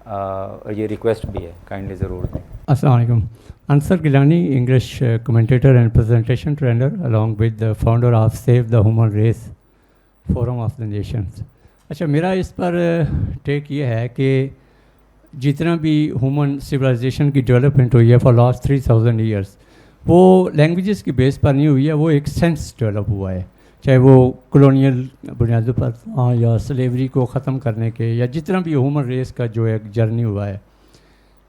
اور یہ ریکویسٹ بھی ہے, کائنڈلی ضرور دیں. السلام علیکم. Ansar Gilani, English commentator and presentation trainer along with the founder of Save the Human Race Forum of the Nations. اچھا, میرا اس پر ٹیک یہ ہے کہ جتنا بھی ہیومن سویلائزیشن کی ڈیولپمنٹ ہوئی ہے فار لاسٹ 3000 ایئرس, وہ لینگویجز کی بیس پر نہیں ہوئی ہے, وہ ایک سینس ڈیولپ ہوا ہے, چاہے وہ کلونیل بنیادوں پر یا سلیوری کو ختم کرنے کے, یا جتنا بھی ہیومن ریس کا جو ایک جرنی ہوا ہے.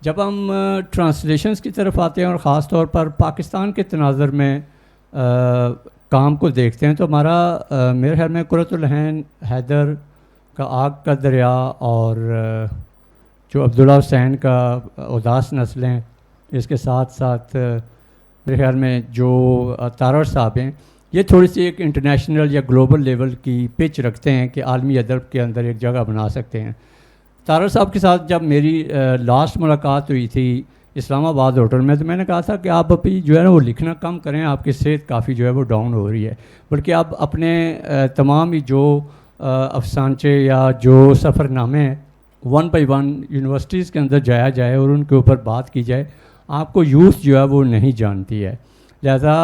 جب ہم ٹرانسلیشنز کی طرف آتے ہیں اور خاص طور پر پاکستان کے تناظر میں کام کو دیکھتے ہیں, تو ہمارا میرے خیال میں قرۃ العین, حیدر کا آگ کا دریا, اور جو عبداللہ حسین کا اداس نسلیں, اس کے ساتھ ساتھ میرے خیال میں جو تارڑ صاحب ہیں, یہ تھوڑی سی ایک انٹرنیشنل یا گلوبل لیول کی پچ رکھتے ہیں کہ عالمی ادب کے اندر ایک جگہ بنا سکتے ہیں. تارڑ صاحب کے ساتھ جب میری لاسٹ ملاقات ہوئی تھی اسلام آباد ہوٹل میں, تو میں نے کہا تھا کہ آپ ابھی جو ہے نا وہ لکھنا کم کریں, آپ کی صحت کافی جو ہے وہ ڈاؤن ہو رہی ہے, بلکہ آپ اپنے تمام ہی جو افسانچے یا جو سفر نامے ہیں 1 by 1 یونیورسٹیز کے اندر جایا جائے اور ان کے اوپر بات کی جائے. آپ کو یوتھ جو ہے وہ نہیں جانتی ہے, لہذا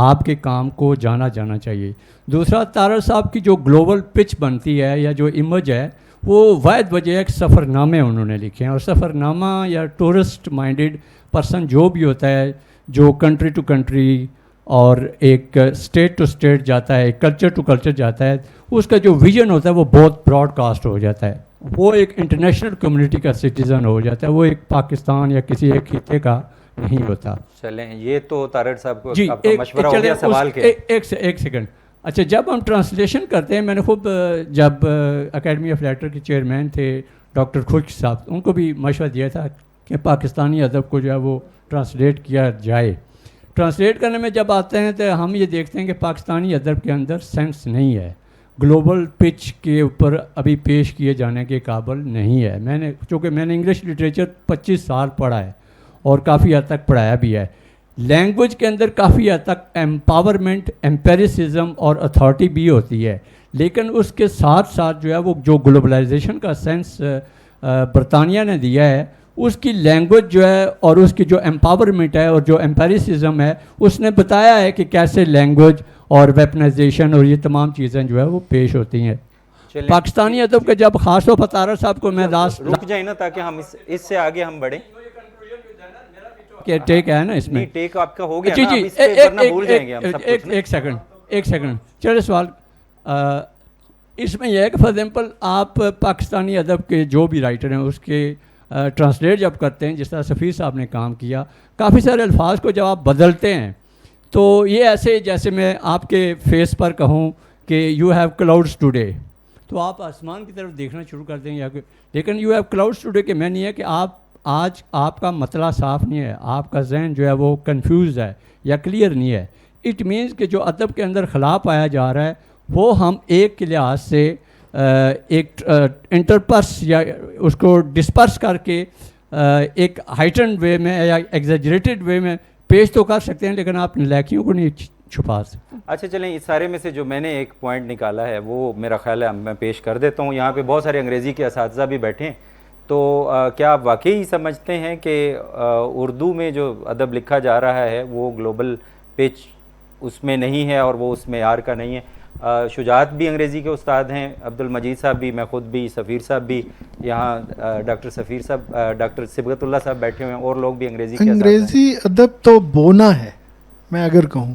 آپ کے کام کو جانا چاہیے. دوسرا, تارڑ صاحب کی جو گلوبل پچ بنتی ہے یا جو امیج ہے, وہ واحد وجہ ایک سفر نامے انہوں نے لکھے ہیں, اور سفر نامہ یا ٹورسٹ مائنڈیڈ پرسن جو بھی ہوتا ہے, جو کنٹری ٹو کنٹری اور ایک اسٹیٹ ٹو اسٹیٹ جاتا ہے, کلچر ٹو کلچر جاتا ہے, اس کا جو ویژن ہوتا ہے وہ بہت براڈ کاسٹ ہو جاتا ہے, وہ ایک انٹرنیشنل کمیونٹی کا سٹیزن ہو جاتا ہے, وہ ایک پاکستان یا کسی ایک خطے کا نہیں ہوتا. چلیں, یہ تو تارڑ صاحب کو جی آپ کا مشورہ ہو گیا سوال کے. ایک سیکنڈ. اچھا, جب ہم ٹرانسلیشن کرتے ہیں, میں نے خود جب اکیڈمی آف لیٹر کے چیئرمین تھے ڈاکٹر خوش صاحب, ان کو بھی مشورہ دیا تھا کہ پاکستانی ادب کو جو ہے وہ ٹرانسلیٹ کیا جائے. ٹرانسلیٹ کرنے میں جب آتے ہیں تو ہم یہ دیکھتے ہیں کہ پاکستانی ادب کے اندر سینس نہیں ہے, گلوبل پچ کے اوپر ابھی پیش کیے جانے کے قابل نہیں ہے. چونکہ میں نے انگلش لٹریچر 25 سال پڑھا ہے اور کافی حد تک پڑھایا بھی ہے. لینگویج کے اندر کافی حد تک ایمپاورمنٹ, ایمپیریسزم اور اتھارٹی بھی ہوتی ہے, لیکن اس کے ساتھ ساتھ جو ہے وہ جو گلوبلائزیشن کا سینس برطانیہ نے دیا ہے, اس کی لینگویج جو ہے اور اس کی جو ایمپاورمنٹ ہے اور جو ایمپیریسزم ہے, اس نے بتایا ہے کہ کیسے لینگویج اور ویپنائزیشن اور یہ تمام چیزیں جو ہے وہ پیش ہوتی ہیں. پاکستانی ادب کا جب خاص طور پر تارڑ صاحب کو میں رک جائیں نا, تاکہ ہم اس سے آگے ہم بڑھیں. کہ ٹیک ہے نا اس میں, ٹیک آپ کا ہو گیا جی نا, جی, اب اس پہ ورنہ بھول جائیں گے ہم سب کچھ. ایک سیکنڈ چلے سوال. اس میں یہ ہے کہ فار ایگزامپل آپ پاکستانی ادب کے جو بھی رائٹر ہیں اس کے ٹرانسلیٹ جب کرتے ہیں, جس طرح سفیر صاحب نے کام کیا, کافی سارے الفاظ کو جب آپ بدلتے ہیں تو یہ ایسے جیسے میں آپ کے فیس پر کہوں کہ یو ہیو کلاؤڈس ٹوڈے, تو آپ آسمان کی طرف دیکھنا شروع کر دیں, یا لیکن یو ہیو کلاؤڈس ٹوڈے کے میں نہیں ہے کہ آج آپ کا مطلع صاف نہیں ہے, آپ کا ذہن جو ہے وہ کنفیوز ہے یا کلیئر نہیں ہے. اٹ مینس کہ جو ادب کے اندر خلا پایا جا رہا ہے وہ ہم ایک کے لحاظ سے ایک انٹرپرس یا اس کو ڈسپرس کر کے ایک ہائٹنڈ وے میں یا ایگزیجریٹڈ وے میں پیش تو کر سکتے ہیں, لیکن آپ نلاکیوں کو نہیں چھپا سکتے. اچھا چلیں, اس سارے میں سے جو میں نے ایک پوائنٹ نکالا ہے وہ میرا خیال ہے میں پیش کر دیتا ہوں. یہاں پہ بہت سارے انگریزی کے اساتذہ بھی بیٹھے ہیں, تو کیا آپ واقعی سمجھتے ہیں کہ اردو میں جو ادب لکھا جا رہا ہے وہ گلوبل پچ اس میں نہیں ہے اور وہ اس معیار کا نہیں ہے؟ شجاعت بھی انگریزی کے استاد ہیں, عبد المجید صاحب بھی, میں خود بھی, سفیر صاحب بھی, یہاں ڈاکٹر سفیر صاحب, ڈاکٹر صبغت اللہ صاحب بیٹھے ہوئے ہیں, اور لوگ بھی انگریزی کے. انگریزی ادب تو بونا ہے, میں اگر کہوں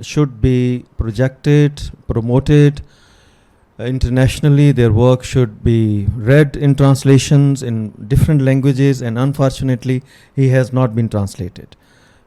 should be projected, promoted internationally. Their work should be read in translations in different languages, and unfortunately he has not been translated.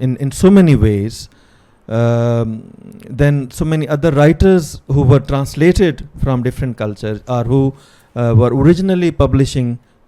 in so many ways than so many other writers who were translated from different cultures or who were originally publishing,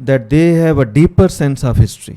that they have a deeper sense of history.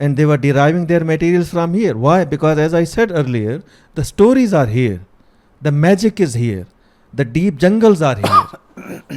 and they were deriving their materials from here. Why? Because as I said earlier, the stories are here, the magic is here, the deep jungles are here.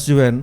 SUN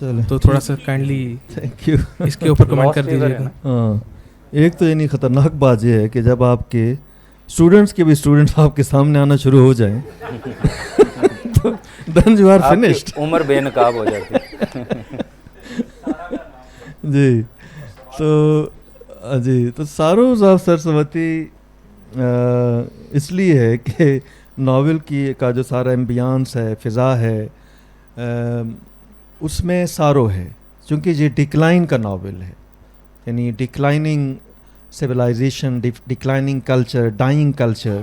چلیں تو تھوڑا سا کائنڈلی تھینک یو. اس کے اوپر کمنٹ کر Lost river دیجیے ہے گا. نا؟ ہاں ایک تو یعنی خطرناک بات یہ ہے کہ جب آپ کے اسٹوڈنٹس کے بھی اسٹوڈنٹس آپ کے سامنے آنا شروع ہو جائیں تو دین یو آر آپ کی فنشڈ. عمر بے نقاب ہو جاتی ہے. جی تو ساروز آف سرسوتی اس لیے ہے کہ ناول کی کا جو سارا ایمبیانس ہے، فضا ہے، اس میں سارو ہے، چونکہ یہ ڈکلائن کا ناول ہے، یعنی declining civilization, declining culture, dying culture.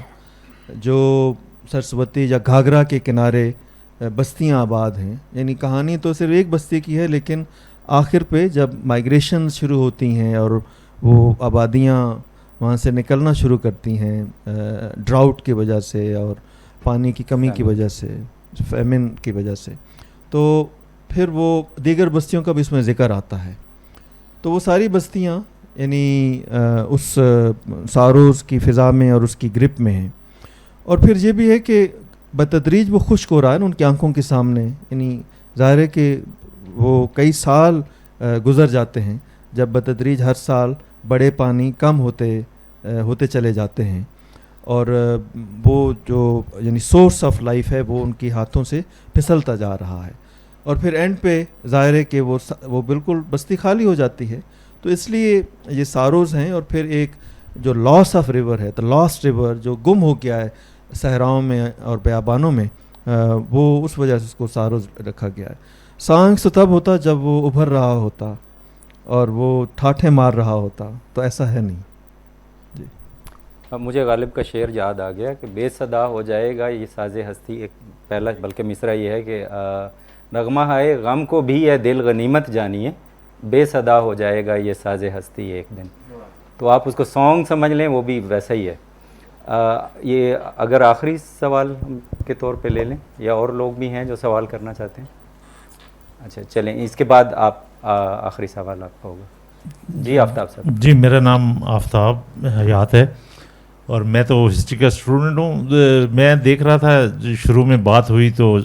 جو سرسوتی یا گھاگرا کے کنارے بستیاں آباد ہیں، یعنی کہانی تو صرف ایک بستی کی ہے، لیکن آخر پہ جب مائگریشن شروع ہوتی ہیں اور وہ آبادیاں وہاں سے نکلنا شروع کرتی ہیں ڈراؤٹ کی وجہ سے اور پانی کی کمی کی وجہ سے، فیمن کی وجہ سے، تو پھر وہ دیگر بستیوں کا بھی اس میں ذکر آتا ہے. تو وہ ساری بستیاں یعنی اس ساروز کی فضا میں اور اس کی گرپ میں ہیں. اور پھر یہ بھی ہے کہ بتدریج وہ خشک ہو رہا ہے ان کی آنکھوں کے سامنے، یعنی ظاہر ہے کہ وہ کئی سال گزر جاتے ہیں جب بتدریج ہر سال بڑے پانی کم ہوتے چلے جاتے ہیں، اور وہ جو یعنی سورس آف لائف ہے وہ ان کی ہاتھوں سے پھسلتا جا رہا ہے. اور پھر اینڈ پہ ظاہر ہے کہ وہ بالکل بستی خالی ہو جاتی ہے. تو اس لیے یہ ساروز ہیں. اور پھر ایک جو لاس آف ریور ہے، تو لاسٹ ریور جو گم ہو گیا ہے صحراؤں میں اور بیابانوں میں، وہ اس وجہ سے اس کو ساروز رکھا گیا ہے. سانگس تو تب ہوتا جب وہ ابھر رہا ہوتا اور وہ ٹھاٹھے مار رہا ہوتا، تو ایسا ہے نہیں. جی اب مجھے غالب کا شعر یاد آ گیا کہ بے صدا ہو جائے گا یہ ساز ہستی. ایک پہلا بلکہ مصرع یہ ہے کہ نغمہ ہے غم کو بھی ہے دل غنیمت جانیے، بے صدا ہو جائے گا یہ ساز ہستی ایک دن. تو آپ اس کو سانگ سمجھ لیں، وہ بھی ویسا ہی ہے. یہ اگر آخری سوال کے طور پہ لے لیں، یا اور لوگ بھی ہیں جو سوال کرنا چاہتے ہیں؟ اچھا چلیں، اس کے بعد آپ آخری سوال آپ کا ہوگا. جی آفتاب صاحب. جی میرا نام آفتاب حیات ہے اور میں تو ہسٹری کا اسٹوڈنٹ ہوں. میں دیکھ رہا تھا شروع میں بات ہوئی تو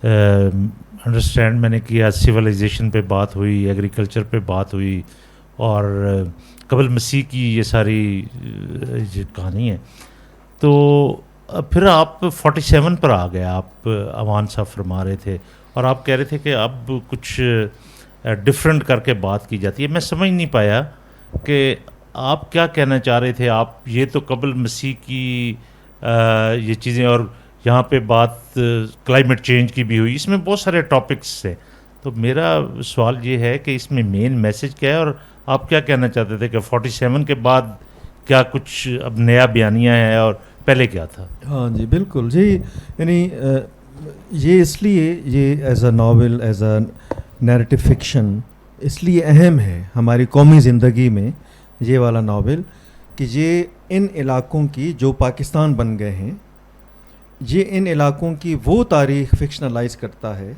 انڈرسٹینڈ میں نے کیا، سویلائزیشن پہ بات ہوئی، ایگریکلچر پہ بات ہوئی، اور قبل مسیح کی یہ ساری یہ کہانی ہے. تو پھر آپ 47 پر آ گئے، آپ اوان صاحب فرما رہے تھے اور آپ کہہ رہے تھے کہ اب کچھ ڈفرینٹ کر کے بات کی جاتی ہے. میں سمجھ نہیں پایا کہ آپ کیا کہنا چاہ رہے تھے. آپ یہ تو قبل مسیح کی یہ چیزیں، اور یہاں پہ بات کلائمیٹ چینج کی بھی ہوئی، اس میں بہت سارے ٹاپکس ہیں. تو میرا سوال یہ ہے کہ اس میں مین میسج کیا ہے، اور آپ کیا کہنا چاہتے تھے کہ 47 کے بعد کیا کچھ اب نیا بیانیہ ہے اور پہلے کیا تھا؟ ہاں جی بالکل جی. یعنی یہ اس لیے یہ as a novel, as a narrative fiction اس لیے اہم ہے ہماری قومی زندگی میں یہ والا ناول، کہ یہ ان علاقوں کی جو پاکستان بن گئے ہیں، یہ ان علاقوں کی وہ تاریخ فکشنلائز کرتا ہے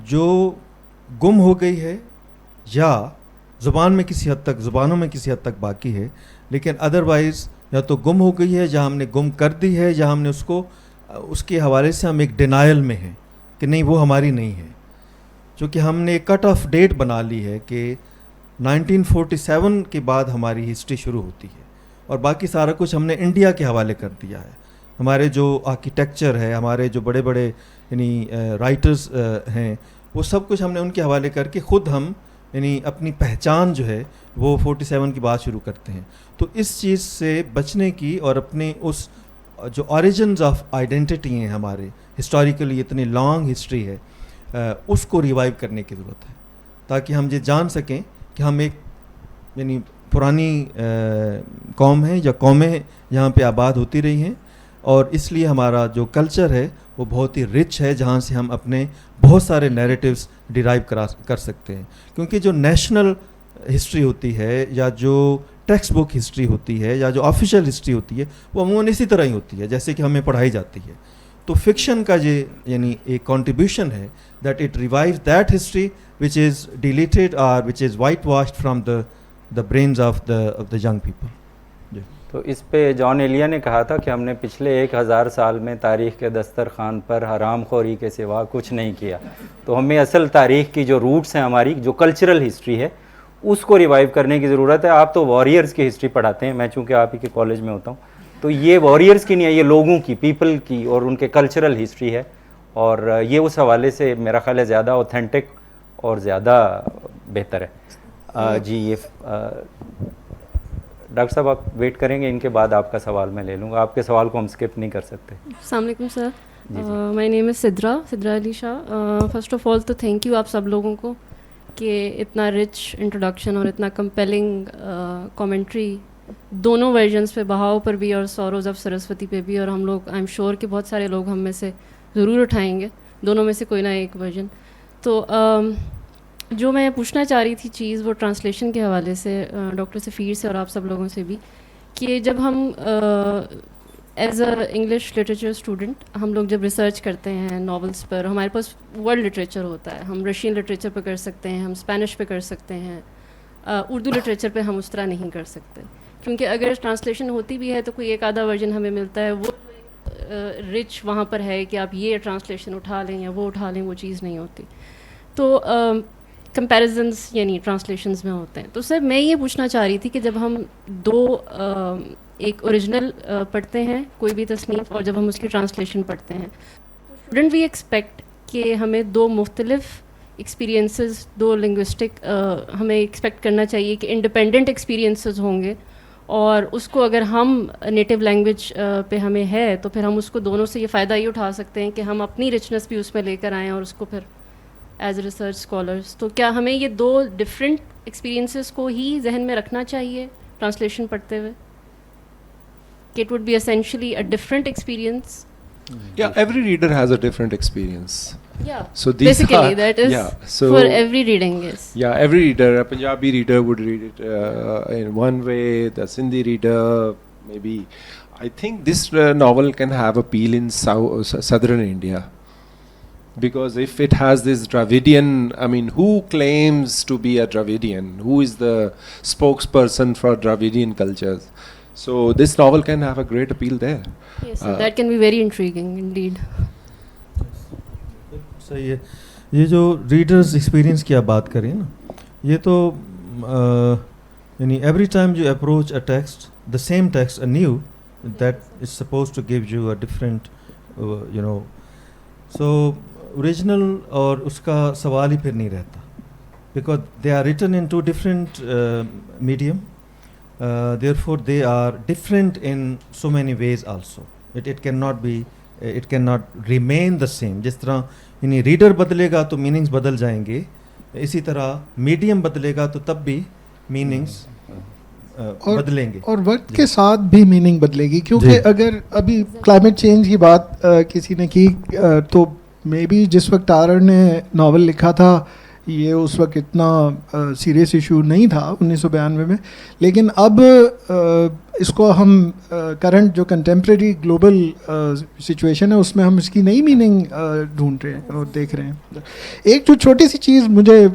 جو گم ہو گئی ہے یا زبانوں میں کسی حد تک باقی ہے، لیکن ادروائز یا تو گم ہو گئی ہے، یا ہم نے گم کر دی ہے، یا ہم نے اس کے حوالے سے ہم ایک ڈینائل میں ہیں کہ نہیں وہ ہماری نہیں ہے. چونکہ ہم نے ایک کٹ آف ڈیٹ بنا لی ہے کہ 1947 کے بعد ہماری ہسٹری شروع ہوتی ہے، اور باقی سارا کچھ ہم نے انڈیا کے حوالے کر دیا ہے. ہمارے جو آرکیٹیکچر ہے، ہمارے جو بڑے بڑے یعنی رائٹرز ہیں، وہ سب کچھ ہم نے ان کے حوالے کر کے خود ہم یعنی اپنی پہچان جو ہے وہ 47 کی بات شروع کرتے ہیں. تو اس چیز سے بچنے کی اور اپنے اس جو اوریجنز آف آئیڈینٹی ہیں ہمارے ہسٹوریکلی اتنی لانگ ہسٹری ہے، اس کو ریوائیو کرنے کی ضرورت ہے، تاکہ ہم یہ جان سکیں کہ ہم ایک یعنی پرانی قوم ہیں یا قومیں یہاں پہ آباد ہوتی رہی ہیں. اور اس لیے ہمارا جو کلچر ہے وہ بہت ہی رچ ہے، جہاں سے ہم اپنے بہت سارے نیریٹیوز ڈیرائیو کر سکتے ہیں. کیونکہ جو نیشنل ہسٹری ہوتی ہے، یا جو ٹیکسٹ بک ہسٹری ہوتی ہے، یا جو آفیشیل ہسٹری ہوتی ہے، وہ عموماً اسی طرح ہی ہوتی ہے جیسے کہ ہمیں پڑھائی جاتی ہے. تو فکشن کا یہ یعنی ایک کنٹریبیوشن ہے that it revives that history which is deleted or which is whitewashed from the brains of the young people. تو اس پہ جان ایلیا نے کہا تھا کہ ہم نے پچھلے 1000 سال میں تاریخ کے دسترخوان پر حرام خوری کے سوا کچھ نہیں کیا. تو ہمیں اصل تاریخ کی جو روٹس ہیں ہماری, جو کلچرل ہسٹری ہے, اس کو ریوائیو کرنے کی ضرورت ہے. آپ تو وارئرز کی ہسٹری پڑھاتے ہیں, میں چونکہ آپ ہی کے کالج میں ہوتا ہوں, تو یہ وارئرز کی نہیں ہے, یہ لوگوں کی, پیپل کی اور ان کے کلچرل ہسٹری ہے, اور یہ اس حوالے سے میرا خیال ہے زیادہ اوتھینٹک اور زیادہ بہتر ہے. جی یہ ڈاکٹر صاحب آپ ویٹ کریں گے, ان کے بعد آپ کا سوال میں لے لوں گا. آپ کے سوال کو ہم اسکپ نہیں کر سکتے. السلام علیکم سر, مائی نیم از سدرا علی شاہ. فرسٹ آف آل تو تھینک یو آپ سب لوگوں کو کہ اتنا رچ انٹروڈکشن اور اتنا کمپیلنگ کامنٹری دونوں ورژنس پہ, بہاؤ پر بھی اور سوروز آف سرسوتی پہ بھی, اور ہم لوگ آئی ایم شیور کہ بہت سارے لوگ ہم میں سے ضرور اٹھائیں گے دونوں میں سے کوئی نہ ایک ورژن. تو جو میں پوچھنا چاہ رہی تھی چیز وہ ٹرانسلیشن کے حوالے سے ڈاکٹر سفیر سے اور آپ سب لوگوں سے بھی, کہ جب ہم as A English literature student ہم لوگ جب ریسرچ کرتے ہیں ناولس پر, ہمارے پاس ورلڈ لٹریچر ہوتا ہے, ہم رشین لٹریچر پہ کر سکتے ہیں, ہم اسپینش پہ کر سکتے ہیں, اردو لٹریچر پہ ہم اس طرح نہیں کر سکتے, کیونکہ اگر ٹرانسلیشن ہوتی بھی ہے تو کوئی ایک آدھا ورژن ہمیں ملتا ہے, وہ رچ وہاں پر ہے کہ آپ یہ ٹرانسلیشن اٹھا لیں یا وہ اٹھا لیں, وہ چیز نہیں ہوتی. تو کمپیریزنس یعنی ٹرانسلیشنز میں ہوتے ہیں. تو سر میں یہ پوچھنا چاہ رہی تھی کہ جب ہم دو ایک اوریجنل پڑھتے ہیں کوئی بھی تصنیف, اور جب ہم اس کی ٹرانسلیشن پڑھتے ہیں, شوڈنٹ وی ایکسپیکٹ کہ ہمیں دو مختلف ایکسپیرینسز, دو لنگوسٹک ہمیں ایکسپیکٹ کرنا چاہیے کہ انڈیپینڈنٹ ایکسپیرینسز ہوں گے, اور اس کو اگر ہم نیٹو لینگویج پہ ہمیں ہے تو پھر ہم اس کو دونوں سے یہ فائدہ یہ اٹھا سکتے ہیں کہ ہم اپنی رچنس بھی اس میں لے کر آئیں اور اس کو پھر ایز اے ریسرچ اسکالرس. تو کیا ہمیں یہ دو ڈفرینٹ ایکسپیرینسز کو ہی ذہن میں رکھنا چاہیے ٹرانسلیشن پڑھتے ہوئے, کہ it would be essentially a different experience? Yeah, every reader has a different experience. Yeah, so these basically are, that is so for every reading. Yes. Yeah, every reader, a Punjabi reader would read it in one way, the Sindhi reader maybe. I think this novel can have appeal in southern India, because if it has this Dravidian, I mean, who claims to be a Dravidian? Who is the spokesperson for Dravidian cultures? So this novel can have a great appeal there. Yes, that can be very intriguing indeed. صحیح ہے. یہ جو ریڈرز ایکسپیرینس کی آپ بات کریں نا, یہ تو یعنی every time you approach a text, the same text a new, that is suppose to give you a different you know, so original اور اس کا سوال ہی پھر نہیں رہتا, because they are written in two different medium, therefore they are different in so many ways also. It cannot be, it cannot remain the same. جس طرح یعنی ریڈر بدلے گا تو میننگز بدل جائیں گے, اسی طرح میڈیم بدلے گا تو تب بھی میننگز بدلیں گے, اور وقت کے ساتھ بھی میننگ بدلے گی. کیونکہ اگر ابھی کلائمیٹ چینج کی بات کسی نے کی, تو مے بی جس وقت ٹارر نے ناول لکھا تھا یہ اس وقت اتنا سیریس ایشو نہیں تھا 1992 میں, لیکن اب اس کو ہم کرنٹ جو کنٹمپریری گلوبل سچویشن ہے اس میں ہم اس کی نئی میننگ ڈھونڈ رہے ہیں اور دیکھ رہے ہیں. ایک جو چھوٹی سی چیز مجھے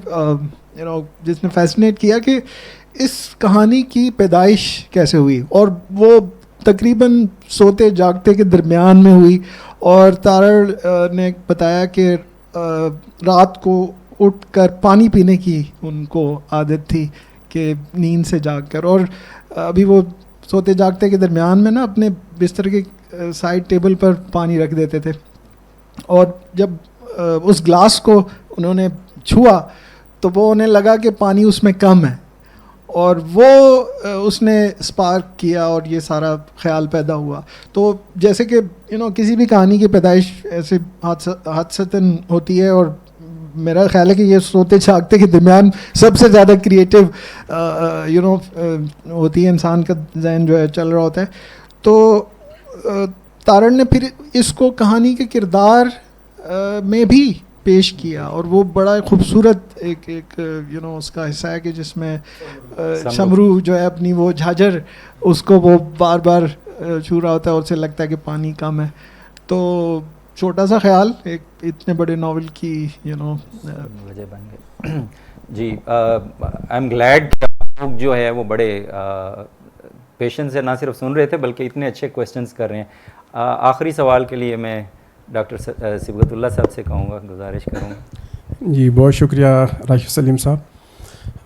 جس نے فیسنیٹ کیا کہ اس کہانی کی پیدائش کیسے ہوئی, اور وہ تقریباً سوتے جاگتے کے درمیان میں ہوئی, اور تارڑ نے بتایا کہ رات کو اٹھ کر پانی پینے کی ان کو عادت تھی کہ نیند سے جاگ کر, اور ابھی وہ سوتے جاگتے کے درمیان میں نا اپنے بستر کے سائڈ ٹیبل پر پانی رکھ دیتے تھے, اور جب اس گلاس کو انہوں نے چھوا تو وہ انہیں لگا کہ پانی اس میں کم ہے, اور وہ اس نے اسپارک کیا اور یہ سارا خیال پیدا ہوا. تو جیسے کہ کسی بھی کہانی کی پیدائش ایسے حادثتاً ہوتی ہے, اور میرا خیال ہے کہ یہ سوتے جاگتے کے درمیان سب سے زیادہ کریٹیو ہوتی ہے, انسان کا ذہن جو ہے چل رہا ہوتا ہے. تو تارڑ نے پھر اس کو کہانی کے کردار میں بھی پیش کیا, اور وہ بڑا خوبصورت ایک اس کا حصہ ہے کہ جس میں شمرو جو ہے اپنی وہ جھاجر اس کو وہ بار بار چھو رہا ہوتا ہے اور اسے لگتا ہے کہ پانی کم ہے. تو چھوٹا سا خیال ایک اتنے بڑے ناول کی وجہ بن گئی. جی آئی ایم گلیڈ کہ لوگ جو ہے وہ بڑے پیشنس سے نہ صرف سن رہے تھے بلکہ اتنے اچھے کویسچنس کر رہے ہیں. آخری سوال کے لیے میں ڈاکٹر صبغت اللہ صاحب سے کہوں گا, گزارش کروں گا. جی بہت شکریہ راشد سلیم صاحب.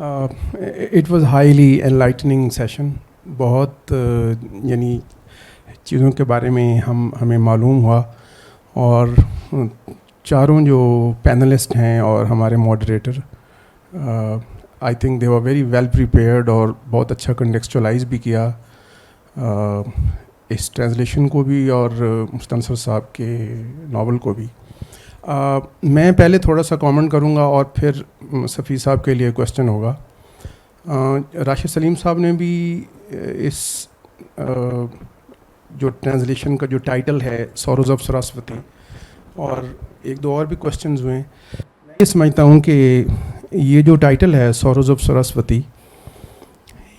It was highly enlightening session. بہت یعنی چیزوں کے بارے میں ہمیں معلوم ہوا, اور چاروں جو پینلسٹ ہیں اور ہمارے moderator I think they were very well prepared, اور بہت اچھا کنٹیکسچولائز بھی کیا اس ٹرانسلیشن کو بھی اور مستنصر صاحب کے ناول کو بھی. میں پہلے تھوڑا سا کامنٹ کروں گا اور پھر صفی صاحب کے لیے کویسچن ہوگا. راشد سلیم صاحب نے بھی اس جو ٹرانسلیشن کا جو ٹائٹل ہے سوروز آف سراسوتی, اور ایک دو اور بھی کویسچنز ہوئے ہیں. میں یہ سمجھتا ہوں کہ یہ جو ٹائٹل ہے سوروز آف سراسوتی,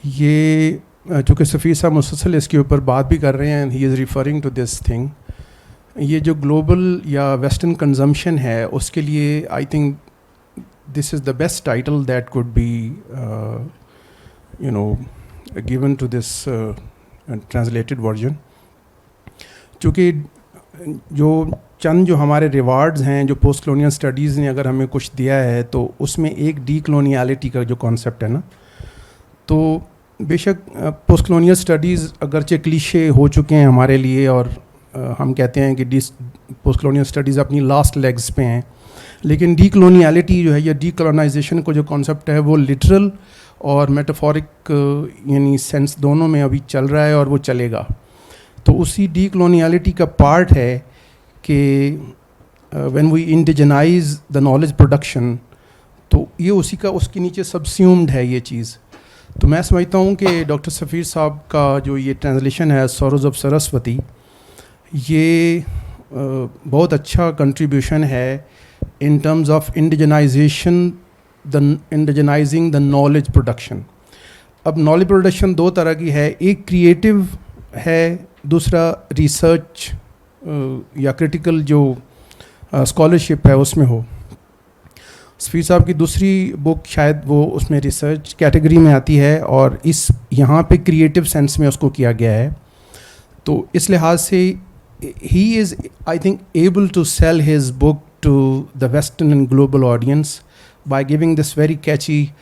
یہ چونکہ سفیر صاحب مسلسل اس کے اوپر بات بھی کر رہے ہیں, he is referring to this thing. یہ جو گلوبل یا ویسٹرن کنزمپشن ہے اس کے لیے I think this is the best title that could be given to this translated version. چونکہ جو ہمارے ریوارڈز ہیں, جو پوسٹ کلونیل اسٹڈیز نے اگر ہمیں کچھ دیا ہے, تو اس میں ایک ڈی کلونیالٹی کا جو کانسیپٹ ہے نا, تو بے شک پوسٹ کلونیل اسٹڈیز اگرچہ کلیشے ہو چکے ہیں ہمارے لیے, اور ہم کہتے ہیں کہ پوسٹ کلونیل اسٹڈیز اپنی لاسٹ لیگز پہ ہیں, لیکن ڈی کلونیالٹی جو ہے یا ڈی کلونائزیشن کو جو کانسیپٹ ہے وہ لٹرل اور میٹافورک یعنی سینس دونوں میں ابھی چل رہا ہے اور وہ چلے گا. تو اسی ڈی کلونیالٹی کا پارٹ ہے کہ when we indigenize the knowledge production, تو یہ اس کے نیچے سبسیومڈ ہے یہ چیز. تو میں سمجھتا ہوں کہ ڈاکٹر سفیر صاحب کا جو یہ ٹرانسلیشن ہے سوروز آف سراسوتی, یہ بہت اچھا کنٹریبیوشن ہے in terms of indigenizing the knowledge production. اب نالج پروڈکشن دو طرح کی ہے, ایک کریٹیو ہے, دوسرا ریسرچ یا کرٹیکل جو اسکالرشپ ہے اس میں ہو. سفیر صاحب کی دوسری بک شاید وہ اس میں ریسرچ کیٹیگری میں آتی ہے, اور یہاں پہ کریٹیو سینس میں اس کو کیا گیا ہے. تو اس لحاظ سے he is I think able to sell his book to the western and global audience by giving this very catchy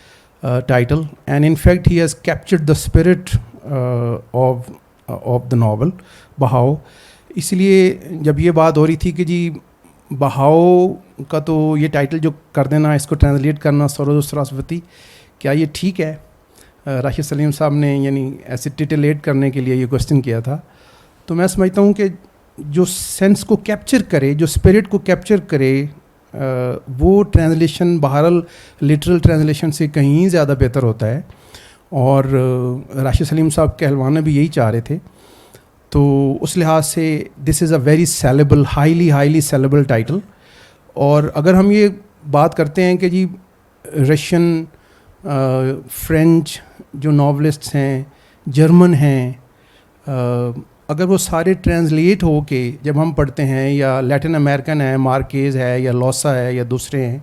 title, and in fact he has captured the spirit of the novel Bahao. اس لیے جب یہ بات ہو رہی تھی کہ جی بہاؤ کا تو یہ ٹائٹل جو کر دینا, اس کو ٹرانسلیٹ کرنا سوروز سراسوتی, کیا یہ ٹھیک ہے؟ راشد سلیم صاحب نے یعنی ایسے ٹیٹلیٹ کرنے کے لیے یہ کویسچن کیا تھا. تو میں سمجھتا ہوں کہ جو سینس کو کیپچر کرے, جو اسپرٹ کو کیپچر کرے, وہ ٹرانسلیشن بہرحال لٹرل ٹرانسلیشن سے کہیں زیادہ بہتر ہوتا ہے, اور راشد سلیم صاحب کہلوانا بھی یہی چاہ رہے تھے. تو اس لحاظ سے this is a very saleable, highly saleable title. اور اگر ہم یہ بات کرتے ہیں کہ جی رشین, فرینچ جو ناولسٹس ہیں, جرمن ہیں, اگر وہ سارے ٹرانسلیٹ ہو کے جب ہم پڑھتے ہیں, یا لیٹن امریکن ہے, مارکیز ہے یا لوسا ہے یا دوسرے ہیں,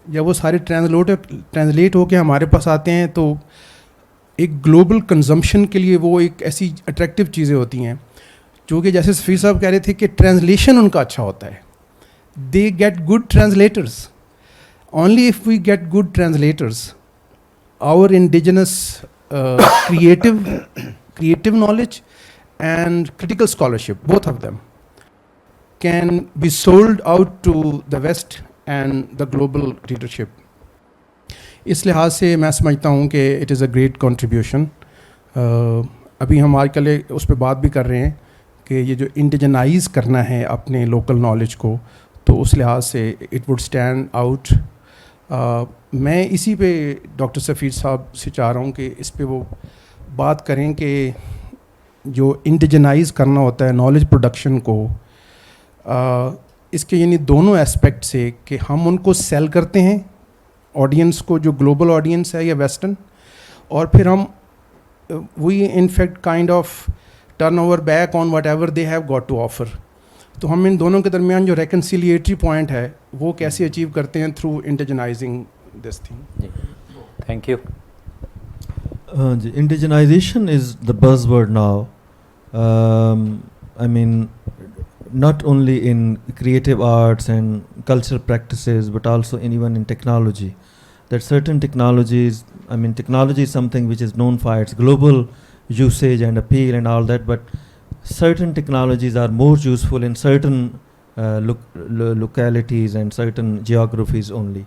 جب وہ سارے ٹرانسلیٹ ہو کے ہمارے پاس آتے ہیں, تو ایک گلوبل کنزمپشن کے لیے وہ ایک ایسی اٹریکٹیو چیزیں ہوتی ہیں, جو کہ جیسے سفیر صاحب کہہ رہے تھے کہ ٹرانسلیشن ان کا اچھا ہوتا ہے. They get good translators. Only if we get good translators, our indigenous creative knowledge and critical scholarship, both of them can be sold out to the West and the global readership. اس لحاظ سے میں سمجھتا ہوں کہ it is a great contribution. ابھی ہم آج کل اس پہ بات بھی کر رہے ہیں کہ یہ جو انڈیجنائز کرنا ہے اپنے لوکل نالج کو, تو اس لحاظ سے اٹ وڈ اسٹینڈ آؤٹ. میں اسی پہ ڈاکٹر سفیر صاحب سے چاہ رہا ہوں کہ اس پہ وہ بات کریں کہ جو انڈیجنائز کرنا ہوتا ہے نالج پروڈکشن کو, اس کے یعنی دونوں اسپیکٹ سے کہ ہم ان کو سیل کرتے ہیں آڈینس کو, جو گلوبل آڈینس ہے یا ویسٹرن, اور پھر ہم we in fact kind of turn over back on whatever they have got to offer. تو ہم ان دونوں کے درمیان جو ریکنسیلیٹری پوائنٹ ہے وہ کیسے اچیو کرتے ہیں تھرو انڈیجنائزنگ دس تھنگ. جی thank you. Indigenization is the buzzword now. I mean, not only in creative arts and cultural practices, but also even in technology. That certain technologies, I mean, technology is something which is known for its global usage and appeal and all that, but certain technologies are more useful in certain localities and certain geographies only.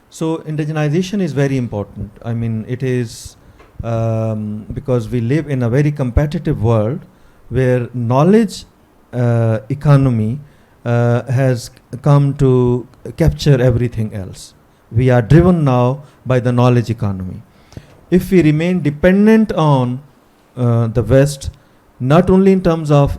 So indigenization is very important. I mean, it is because we live in a very competitive world where knowledge economy has come to capture everything else. We are driven now by the knowledge economy. If we remain dependent on the West, not only in terms of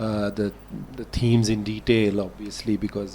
the themes in detail obviously because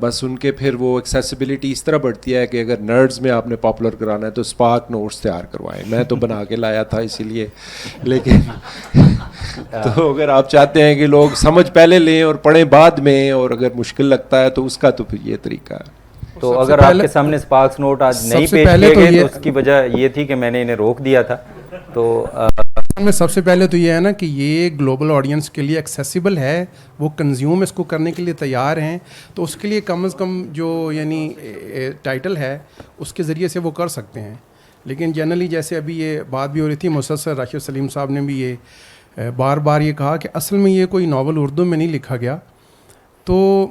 بس ان کے پھر وہ ایکسیسیبلٹی اس طرح بڑھتی ہے کہ اگر نرڈز میں آپ نے پاپولر کرانا ہے تو اسپارک نوٹس تیار کروائیں. میں تو بنا کے لایا تھا اسی لیے, لیکن تو اگر آپ چاہتے ہیں کہ لوگ سمجھ پہلے لیں اور پڑھیں بعد میں, اور اگر مشکل لگتا ہے تو اس کا تو پھر یہ طریقہ ہے. تو اگر آپ کے سامنے اسپارکس نوٹ آج نہیں پیش کیے گئے تو اس کی وجہ یہ تھی کہ میں نے انہیں روک دیا تھا. تو میں سب سے پہلے تو یہ ہے نا کہ یہ گلوبل آڈینس کے لیے ایکسیسیبل ہے, وہ کنزیوم اس کو کرنے کے لیے تیار ہیں, تو اس کے لیے کم از کم جو یعنی ٹائٹل ہے اس کے ذریعے سے وہ کر سکتے ہیں. لیکن جنرلی جیسے ابھی یہ بات بھی ہو رہی تھی, مسنصر راشد سلیم صاحب نے بھی یہ بار بار یہ کہا کہ اصل میں یہ کوئی ناول اردو میں نہیں لکھا گیا. تو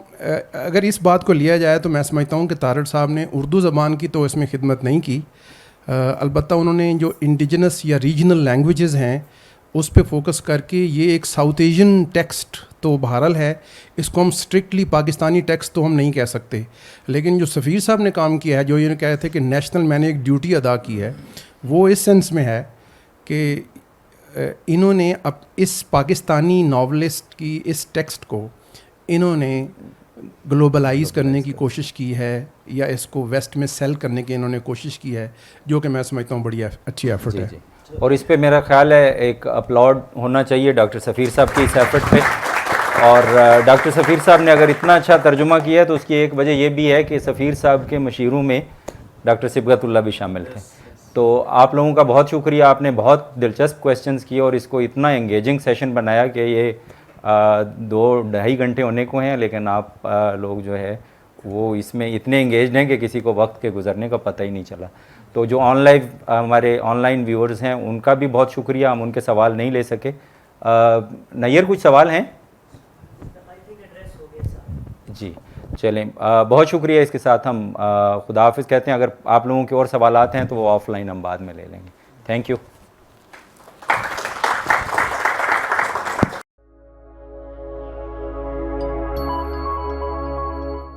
اگر اس بات کو لیا جائے تو میں سمجھتا ہوں کہ تارڑ صاحب نے اردو زبان کی تو اس میں خدمت نہیں کی, البتہ انہوں نے جو انڈیجنس یا ریجنل لینگویجز ہیں اس پہ فوکس کر کے یہ ایک ساؤتھ ایشین ٹیکسٹ تو بہرحال ہے, اس کو ہم اسٹرکٹلی پاکستانی ٹیکسٹ تو ہم نہیں کہہ سکتے. لیکن جو سفیر صاحب نے کام کیا ہے, جو یہ کہتے تھے کہ نیشنل میں نے ایک ڈیوٹی ادا کی ہے, وہ اس سینس میں ہے کہ انہوں نے اب اس پاکستانی ناولسٹ کی اس ٹیکسٹ کو انہوں نے گلوبلائز کرنے کی کوشش کی ہے, یا اس کو ویسٹ میں سیل کرنے کی انہوں نے کوشش کی ہے, جو کہ میں سمجھتا ہوں بڑی اچھی ایفرٹ ہے. اور اس پہ میرا خیال ہے ایک اپلاڈ ہونا چاہیے ڈاکٹر سفیر صاحب کی اس ایفرٹ پہ. اور ڈاکٹر سفیر صاحب نے اگر اتنا اچھا ترجمہ کیا ہے تو اس کی ایک وجہ یہ بھی ہے کہ سفیر صاحب کے مشیروں میں ڈاکٹر صبغت اللہ بھی شامل تھے. تو آپ لوگوں کا بہت شکریہ, آپ نے بہت دلچسپ کویسچنز کیے اور اس کو اتنا انگیجنگ سیشن بنایا کہ یہ 2-2.5 گھنٹے ہونے کو ہیں, لیکن آپ لوگ جو ہے وہ اس میں اتنے انگیجڈ ہیں کہ کسی کو وقت کے گزرنے کا پتہ ہی نہیں چلا. تو جو ہمارے آن لائن ویورز ہیں ان کا بھی بہت شکریہ, ہم ان کے سوال نہیں لے سکے. نیئر کچھ سوال ہیں؟ جی چلیں, بہت شکریہ. اس کے ساتھ ہم خدا حافظ کہتے ہیں. اگر آپ لوگوں کے اور سوالات ہیں تو وہ آف لائن ہم بعد میں لے لیں گے. Thank you.